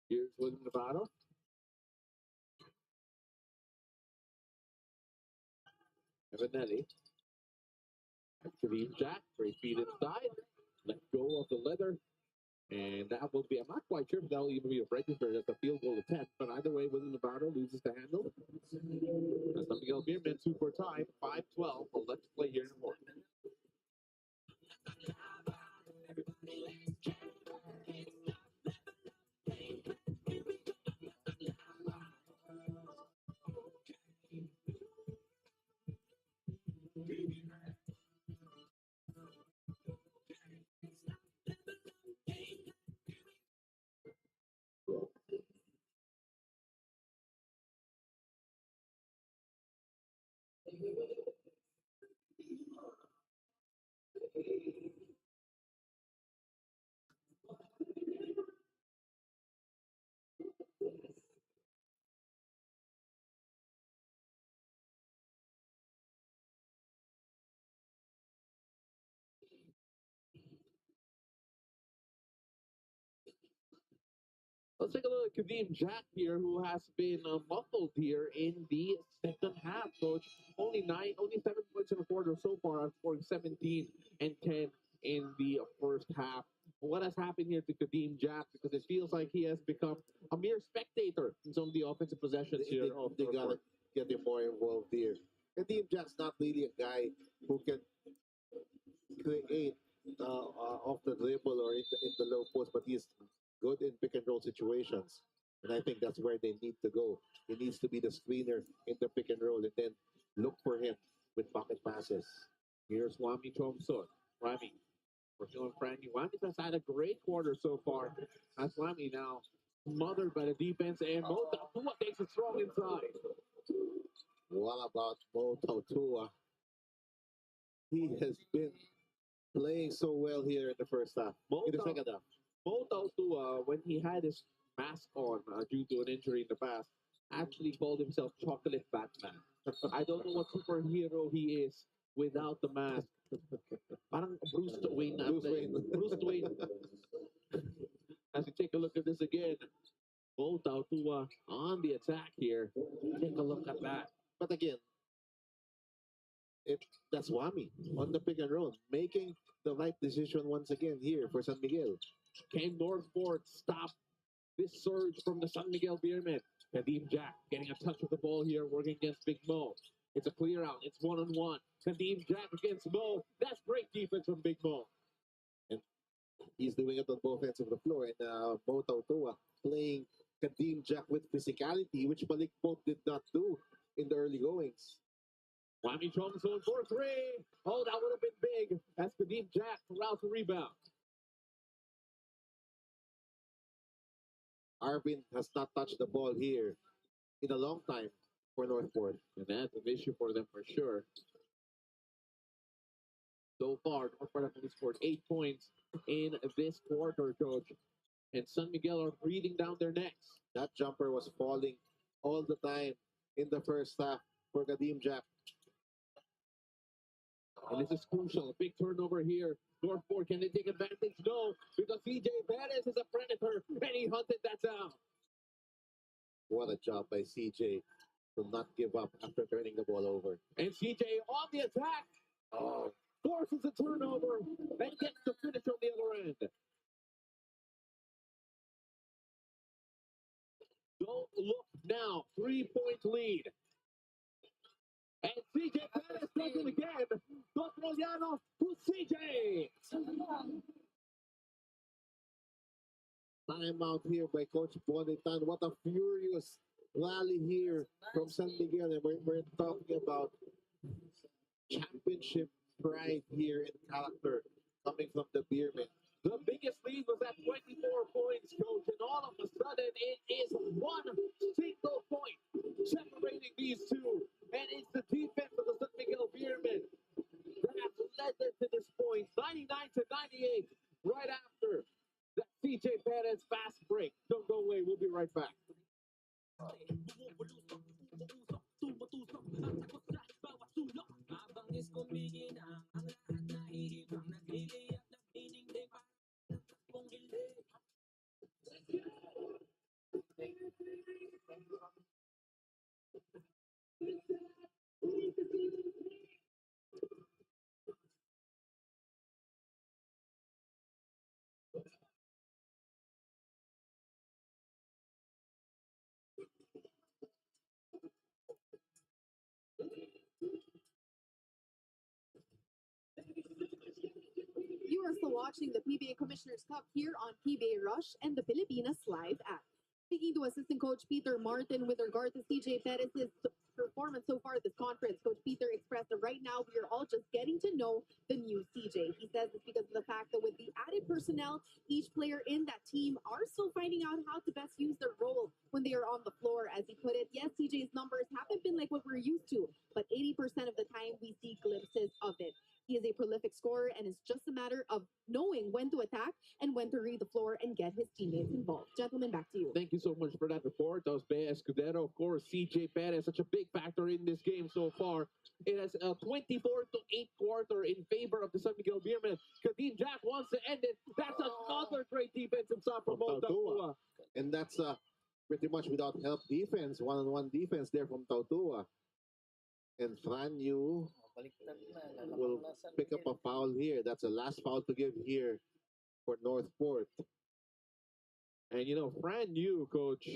Here's William Navarro. Evanelli. Kadeem Jack, 3 feet inside. Let go of the leather. And that will be, I'm not quite sure if that will even be a register as a field goal attempt. But either way, William Navarro loses the handle. As San Miguel Beerman super time, 5-12. Well, let's play here in the morning. Let's take a look at Kadeem Jack here, who has been muffled here in the second half, coach. Only 7 points in the quarter so far, scoring 17 and 10 in the first half. What has happened here to Kadeem Jack? Because it feels like he has become a mere spectator in some of the offensive possessions here. They gotta get him more involved here. Kadeem Jack's not really a guy who can create off the dribble or in the low post, but he's good in pick and roll situations. And I think that's where they need to go. He needs to be the screener in the pick and roll and then look for him with pocket passes. Here's Wami Chongson. Wami working on Frankie. Wami has had a great quarter so far. That's Wami now smothered by the defense, and Mota Tua takes it strong inside. What about Mota Tua? He has been playing so well here in the first half. In the second half. Mota Tua, when he had his mask on due to an injury in the past, actually called himself Chocolate Batman. I don't know what superhero he is without the mask. Parang Bruce Wayne. Bruce Wayne. As we take a look at this again, Mota Tua on the attack here. Take a look at that. But again, That's Wami on the pick and roll, making the right decision once again here for San Miguel. Can Northport stop this surge from the San Miguel Beerman? Kadeem Jack getting a touch of the ball here, working against Big Mo. It's a clear out. It's 1-on-1. Kadeem Jack against Mo. That's great defense from Big Mo. And he's doing it on both ends of the floor. And Mo Tautua playing Kadeem Jack with physicality, which Malik Pope did not do in the early goings. Wami Chongson for three. Oh, that would have been big. That's Kadeem Jack corrals the rebound. Arvin has not touched the ball here in a long time for Northport. And that's an issue for them for sure. So far, Northport have only scored 8 points in this quarter, Coach. And San Miguel are breathing down their necks. That jumper was falling all the time in the first half for Kadeem Jack. And this is crucial. A big turnover here. Northport, can they take advantage? No, because CJ Perez is a predator, and he hunted that down. What a job by CJ to not give up after turning the ball over. And CJ on the attack. Forces a turnover and gets the finish on the other end. Don't look now. 3-point lead. And CJ Perez does it again. Dotroliano to CJ. Timeout here by Coach Bonitan. What a furious rally here from San Miguel. And we're talking about championship pride here in character coming from the Beerman. The biggest lead was at 24 points, Coach, and all of a sudden it is one single point separating these two. And it's the defense of the San Miguel Beerman that has led them to this point, 99-98, right after that CJ Perez fast break. Don't go away, we'll be right back. You are still watching the PBA Commissioner's Cup here on PBA Rush and the Pilipinas Live app. Speaking to assistant coach Peter Martin with regard to CJ Perez's performance so far this conference, Coach Peter expressed that right now we are all just getting to know the new CJ. He says it's because of the fact that with the added personnel, each player in that team are still finding out how to best use their role when they are on the floor. As he put it, yes, CJ's numbers haven't been like what we're used to, but 80% of the time we see glimpses of it. He is a prolific scorer, and it's just a matter of knowing when to attack and when to read the floor and get his teammates involved. Gentlemen, back to you. Thank you so much for that report. That was Bea Escudero. Of course, CJ Perez, such a big factor in this game so far. It has a 24-8 quarter in favor of the San Miguel Beerman. Kadeem Jack wants to end it. That's another great defensive stop from Tautua. And that's pretty much without help defense, one-on-one defense there from Tautua. And Fran Yu will pick up a foul here. That's the last foul to give here for Northport. And you know, Fran Yu, Coach,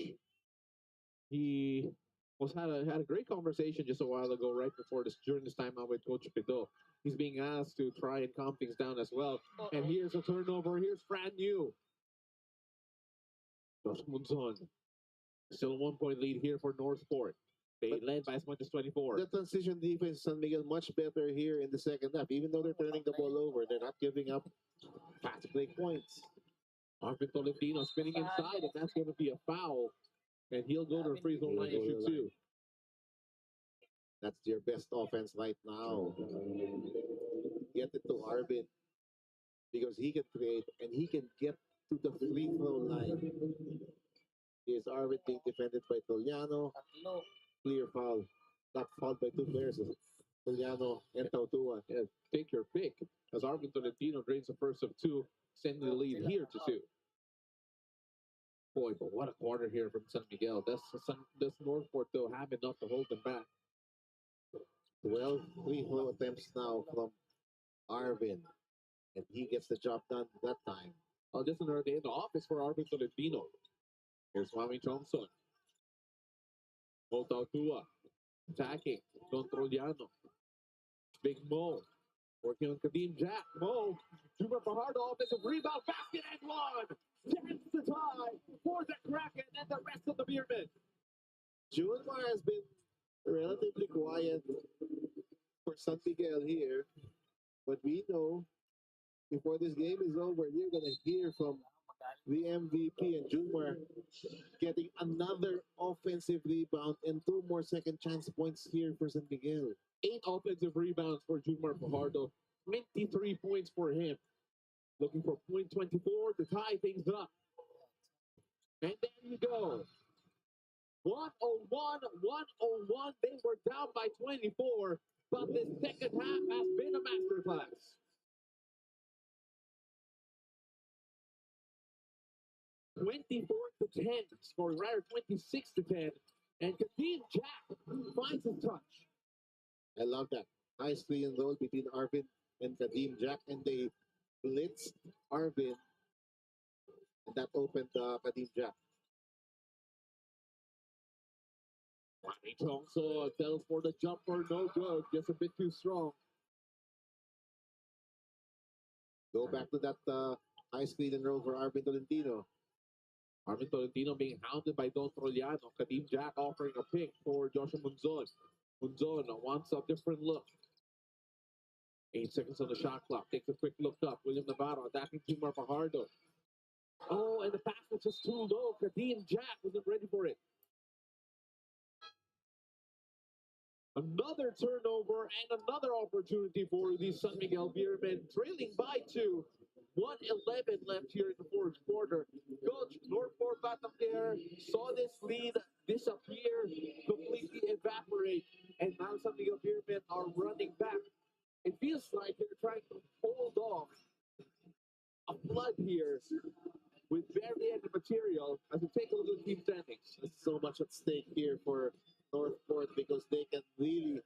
he had a great conversation just a while ago, right before this, during this time out with Coach Pito. He's being asked to try and calm things down as well. And here's a turnover. Here's Fran Yu. Josh Munson. Still a 1-point lead here for Northport. They led by as much as 24. The transition defense, San Miguel, much better here in the second half. Even though they're turning the ball over, they're not giving up fast break points. Arvin Tolentino spinning inside, and that's going to be a foul. And he'll go to the free throw line and shoot two. That's their best offense right now. Get it to Arvin because he can create and he can get to the free throw line. Here's Arvin being defended by Toliano. Clear foul. Not fouled by two players. Toliano and Tautua. Yeah, take your pick. As Arvin Tolentino drains the first of two, sending the lead here to two. Boy, but what a quarter here from San Miguel. Does Northport, though, have enough to hold them back? 12 free throw attempts now from Arvin, and he gets the job done that time. Just another day in the office for Arvin Tolentino. Here's Wami Johnson. Tua. Attacking. Don Troliano. Big Mo. Working on Kadeem Jack. Mo. Juma Fajardo. Offensive rebound. Basket and one. 10 to tie for the Kraken and the rest of the Beerman. Junmar has been relatively quiet for San Miguel here, but we know before this game is over, you're going to hear from the MVP and Junmar getting another offensive rebound and 2 more second chance points here for San Miguel. 8 offensive rebounds for Junmar Fajardo. 23 points for him. Looking for point 24 to tie things up. And there you go. 101, 101. They were down by 24, but the second half has been a masterclass. (24 to 10), or rather 26 to 10, and Kadeem Jack finds his touch. I love that. Nice play and roll between Arvin and Kadeem Jack, and they blitzed Arvin, and that opened Kadeem Jack. Wami Chongso tells for the jumper, no good, just a bit too strong. Go back to that high screen and roll for Arvin Tolentino. Arvin Tolentino being hounded by Don Troliano. Kadeem Jack offering a pick for Joshua Munzon. Munzon wants a different look. 8 seconds on the shot clock. Takes a quick look up. William Navarro attacking Junmar Fajardo. Oh, and the pass was just too low. Kadeem Jack wasn't ready for it. Another turnover and another opportunity for the San Miguel Beermen, trailing by 2. 1:11 left here in the fourth quarter. Coach Northport Batang saw this lead disappear, completely evaporate, and now San Miguel Beermen are running back. It feels like they're trying to hold off a flood here with barely any material as we take a look at the team standings. There's so much at stake here for Northport because they can really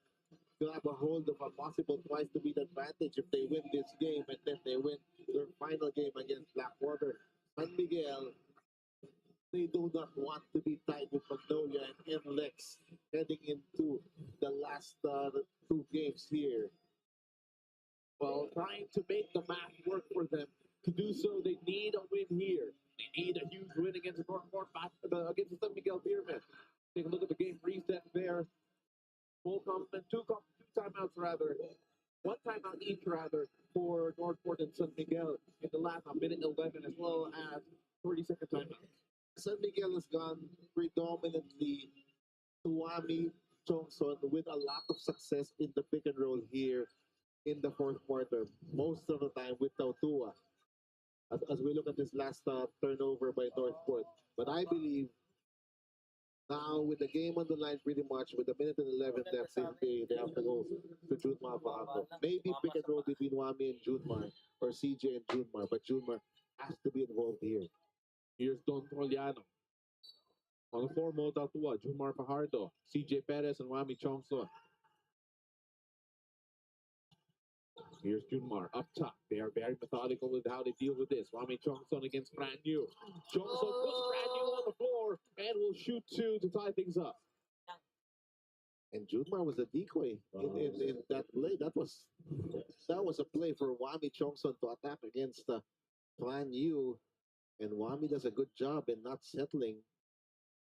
grab a hold of a possible twice to beat advantage if they win this game and then they win their final game against Blackwater. San Miguel, they do not want to be tied with Magnolia and NLEX heading into the last 2 games here. While trying to make the math work for them, to do so, they need a win here. They need a huge win against Northport, against the San Miguel Beermen. Take a look at the game reset there. Full complement, two timeouts rather. 1 timeout each rather for Northport and San Miguel in the last minute 11 as well as 30-second timeout. San Miguel has gone predominantly to Wami Chongson with a lot of success in the pick and roll here in the fourth quarter. Most of the time with Tautua. As we look at this last turnover by Northport. But I believe now with the game on the line pretty much, with a minute and 11 left, they have to go to Junmar Fajardo. Maybe pick and roll between Wami and Junmar, or CJ and Junmar, but Junmar has to be involved here. Here's Don Troliano. On the floor, Mo Tautua, Junmar Fajardo, CJ Perez, and Wami Chongso. Here's Junmar up top. They are very methodical with how they deal with this. Wami Chongson against Fran Yu. Chongson puts Fran Yu on the floor and will shoot 2 to tie things up. And Junmar was a decoy in that play. That was a play for Wami Chongson to attack against Fran Yu. And Wami does a good job in not settling,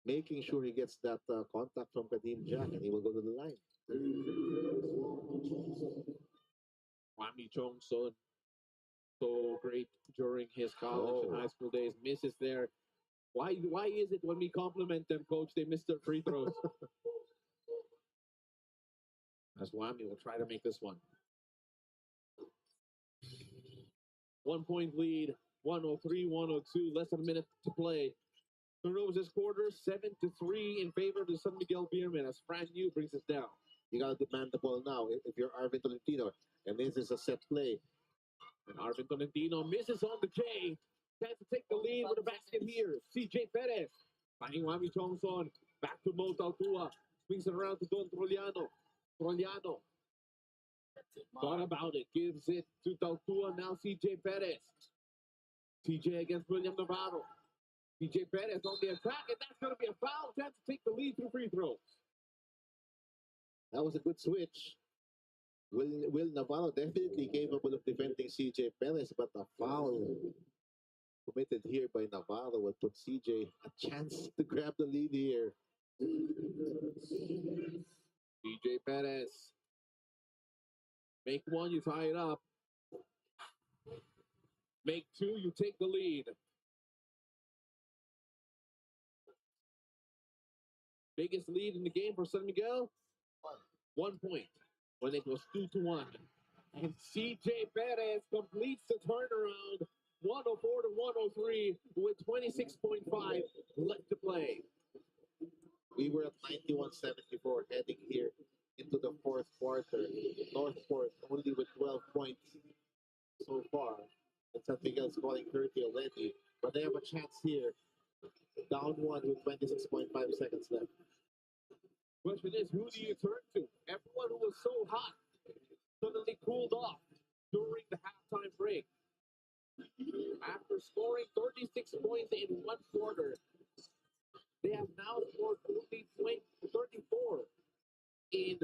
making sure he gets that contact from Kadeem Jack, and he will go to the line. Wami Chongson, so great during his college and high school days, misses there. Why is it when we compliment them, coach, they miss their free throws? As Wami will try to make this one. 1 point lead, 103-102, less than a minute to play. Turnovers this quarter, 7-3 in favor of the San Miguel Beermen as Fran Yu brings us down. You got to demand the ball now if you're Arvin Tolentino. And this is a set play. And Arvin Tolentino misses on the J. Chance to take the lead with a basket here. CJ Perez. Finding Wami Chongson. Back to Mo Tautua. Swings it around to Don Troliano. Troliano Thought about it. Gives it to Tautua. Now CJ Perez. TJ against William Navarro. CJ Perez on the attack, and that's going to be a foul. Chance to take the lead through free throws. That was a good switch. Will Navarro definitely capable of defending CJ Perez, but the foul committed here by Navarro will put CJ a chance to grab the lead here. CJ Perez. Make one, you tie it up. Make two, you take the lead. Biggest lead in the game for San Miguel? 1 point when it was 2-1. And CJ Perez completes the turnaround, 104-103 with 26.5 left to play. We were at 91-74 heading here into the fourth quarter. Northport only with 12 points so far. And San Miguel scoring 30 already. But they have a chance here. Down one with 26.5 seconds left. Question is, who do you turn to? Everyone who was so hot suddenly cooled off during the halftime break. After scoring 36 points in one quarter, they have now scored only 34 in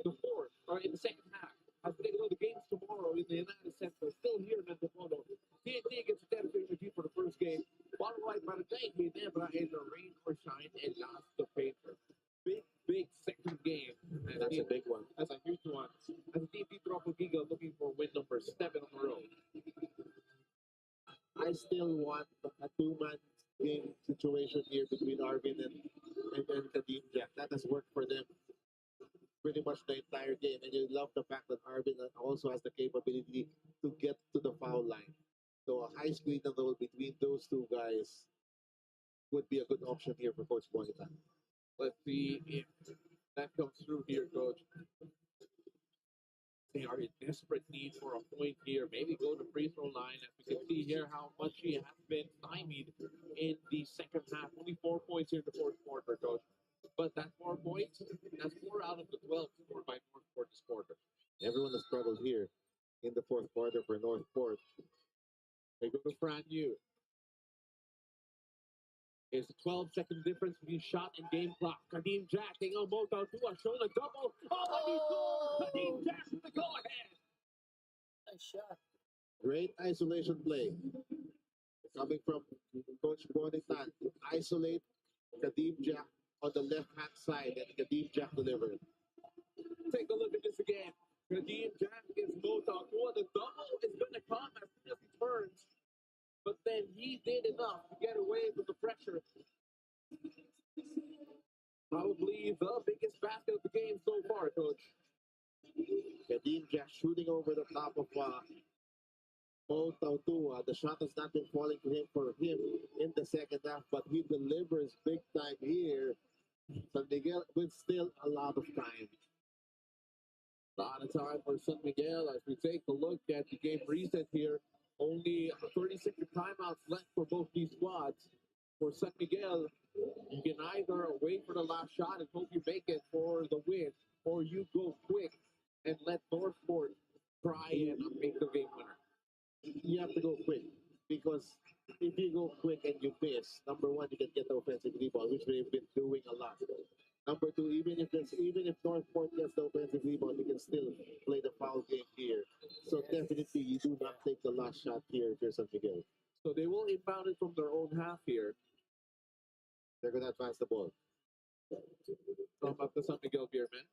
the fourth, or in the second half. As they go, the games tomorrow in the United Center, still here in Antipolo. TNT against the Energy for the first game. Followed by Batang, Ginebra, and the rain or shine, and last the paper. Big second game. And that's a big one. That's a huge one. As the TNT Giga looking for win number 7 on the road. I still want a two-man game situation here between Arvin and Kadim Jack. That has worked for them pretty much the entire game. And you love the fact that Arvin also has the capability to get to the foul line. So a high screen and roll between those two guys would be a good option here for Coach Bonita. Let's see if that comes through here, Coach. They are in desperate need for a point here. Maybe go to free throw line. As we can see here how much he has been stymied in the second half. Only 4 points here in the fourth quarter, Coach. But that 4 points, that's 4 out of the 12 scored by Northport this quarter. Everyone has struggled here in the fourth quarter for Northport. They go to Fran Yu. It's a 12-second difference between shot and game clock. Kadim Jack taking on Mota Tua, showing a double. Oh, he scores! Kadim Jack with the go-ahead. Nice shot. Great isolation play. Coming from Coach Bonitan to isolate Kadim Jack on the left-hand side, and Kadim Jack delivered. Take a look at this again. Kadim Jack against Mota Tua. The double is going to come as soon as he turns. But then he did enough to get away with the pressure. Probably the biggest basket of the game so far, Coach. Kadim Jack shooting over the top of Mo Tautua. The shot has not been falling to him for him in the second half, but he delivers big time here. San Miguel with still a lot of time. A lot of time for San Miguel as we take a look at the game reset here. Only 30-second timeouts left for both these squads. For San Miguel, you can either wait for the last shot and hope you make it for the win, or you go quick and let Northport try and make the game winner. You have to go quick, because if you go quick and you miss, number one, you can get the offensive rebound, which we've been doing a lot. Number two, even if Northport gets the offensive rebound, you can still play the foul game here. So definitely, you do not take the last shot here if you're San Miguel. So they will inbound it from their own half here. They're going to advance the ball. From up to San Miguel Beerman.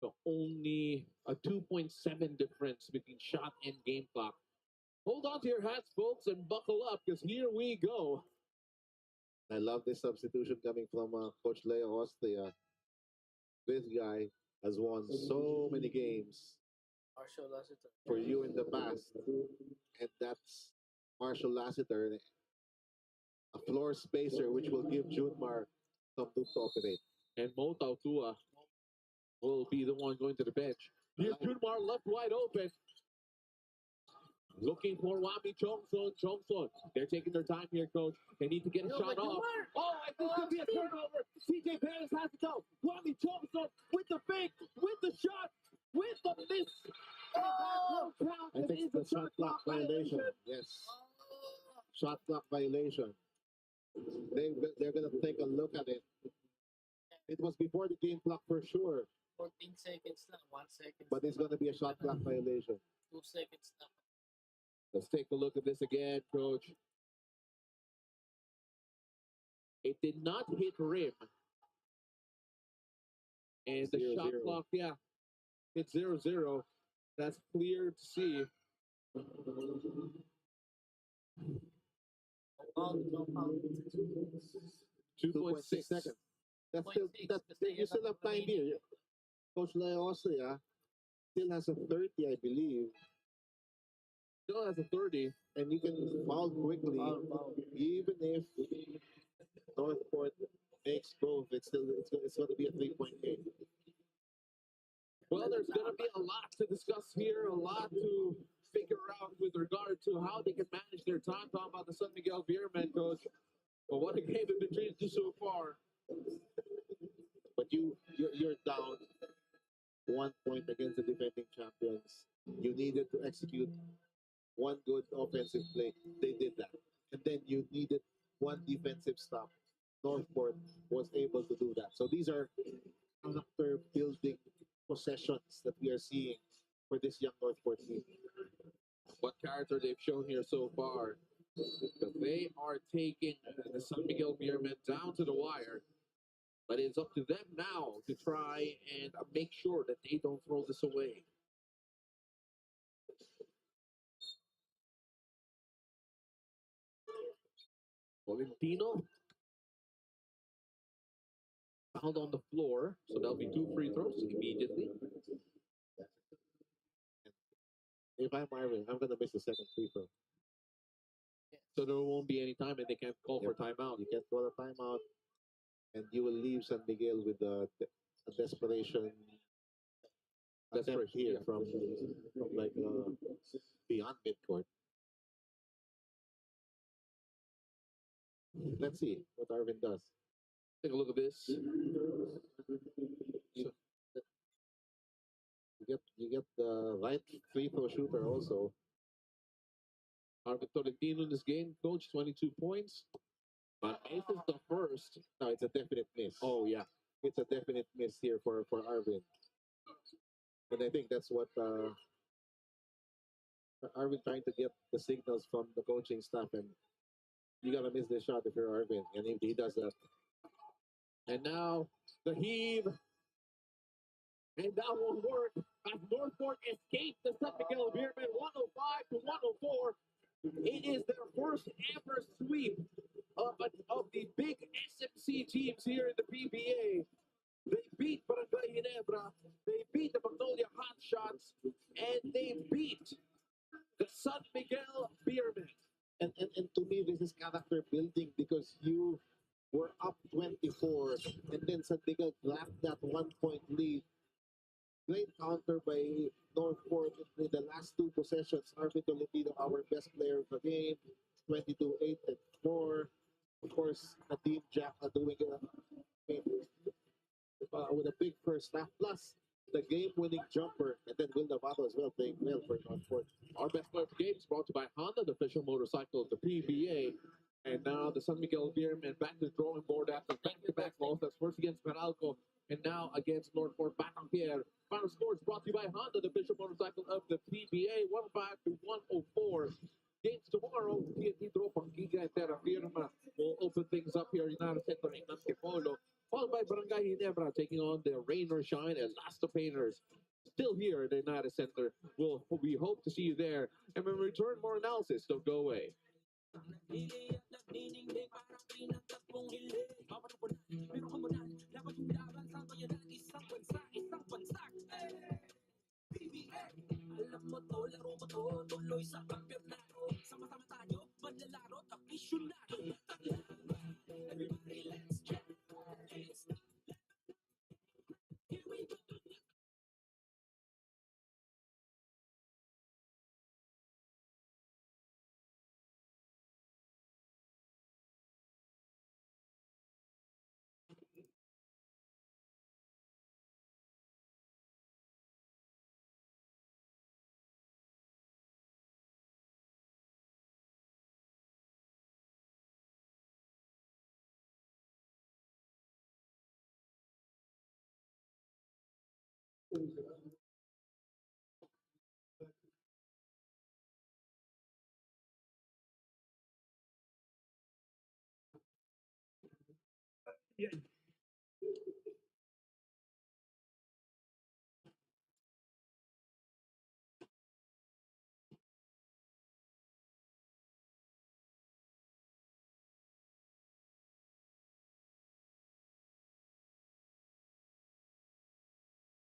So only a 2.7 difference between shot and game clock. Hold on to your hats, folks, and buckle up, because here we go. I love this substitution coming from Coach Leo Ostia. This guy has won so many games for you in the past. And that's Marshall Lassiter, a floor spacer, which will give Junmar something to operate. And Mo Tautua will be the one going to the bench. Here's Junmar left wide open. Looking for Wami Chongson. They're taking their time here, Coach. They need to get a shot off. Oh, I think this could be a turnover. CJ Perez has to go. Wami Chongson with the fake, with the shot. I think the shot clock violation. Yes, shot clock violation. They're gonna take a look at it. It was before the game clock for sure, 14 seconds na, 1 second. but it's gonna be a shot clock violation. 2 seconds na. Let's take a look at this again, coach. It did not hit rim. And the 0-0. shot clock, yeah, it's 0-0. That's clear to see. No foul. 2.6 seconds. That's still, you still have time here. Coach Leosi still has a 30, I believe. Still has a 30. And you can foul quickly, even if Northport makes both. It's going to be a 3-point game. Well, there's going to be a lot to discuss here, a lot to figure out with regard to how they can manage their time. Talking about the San Miguel Beerman, coach. But what a game they've been trying to do so far. But you're down 1 point against the defending champions. You needed to execute one good offensive play. They did that. And then you needed one defensive stop. Northport was able to do that. So these are character building possessions that we are seeing for this young Northport team. What character they've shown here so far. Because they are taking the San Miguel Beermen down to the wire. But it's up to them now to try and make sure that they don't throw this away. Valentino fouled on the floor, so there'll be 2 free throws immediately. If I'm Marvin, I'm going to miss the second free throw. So there won't be any time and they can't call for timeout. You can't call a timeout, and you will leave San Miguel with a desperation attempt here from like beyond midcourt. Let's see what Arvin does. Take a look at this. You get the right free throw shooter also. Arvin Tolentino in this game, coach, 22 points. But this is the first. No, it's a definite miss. Oh, yeah. It's a definite miss here for Arvin. And I think that's what Arvin trying to get the signals from the coaching staff, and you gotta miss this shot if you're Arvin. And if he does that. And now the heave. And that won't work as Northport escaped the San Miguel Beerman 105 to 104. It is their first ever sweep of the big SMC teams here in the PBA. They beat Barangay Ginebra, they beat the Magnolia Hotshots, and they beat the San Miguel Beerman. And to me, this is character building because you were up 24, and then San Miguel grabbed that 1 point lead. Great counter by Northport in the last 2 possessions. Arvin Tolentino, our best player of the game, 22, 8, and 4. Of course, Nadim Jack doing with a big first half. Plus, the game-winning jumper, and then Will Navarro as well playing well for Northport. Our best player of the game is brought to you by Honda, the official motorcycle of the PBA. And now the San Miguel Beermen back to the drawing board after back-to-back losses. First against Meralco, and now against Northport Batang Pier. Final score is brought to you by Honda, the official motorcycle of the PBA, 105 to 104. Games tomorrow, TNT Draw, Pangiga, and Terra Firma will open things up here in United Center in Antipolo. Followed by Barangay Ginebra taking on the Rain or Shine and Last of Painters. Still here at the United Center. We hope to see you there. And when we return, more analysis. Don't go away. Alam mo to, laro mo to, tuloy sa kampyonato. Sama-sama tayo, manlalaro, tapisyonado. Everybody, let's check. Here we go. Yeah.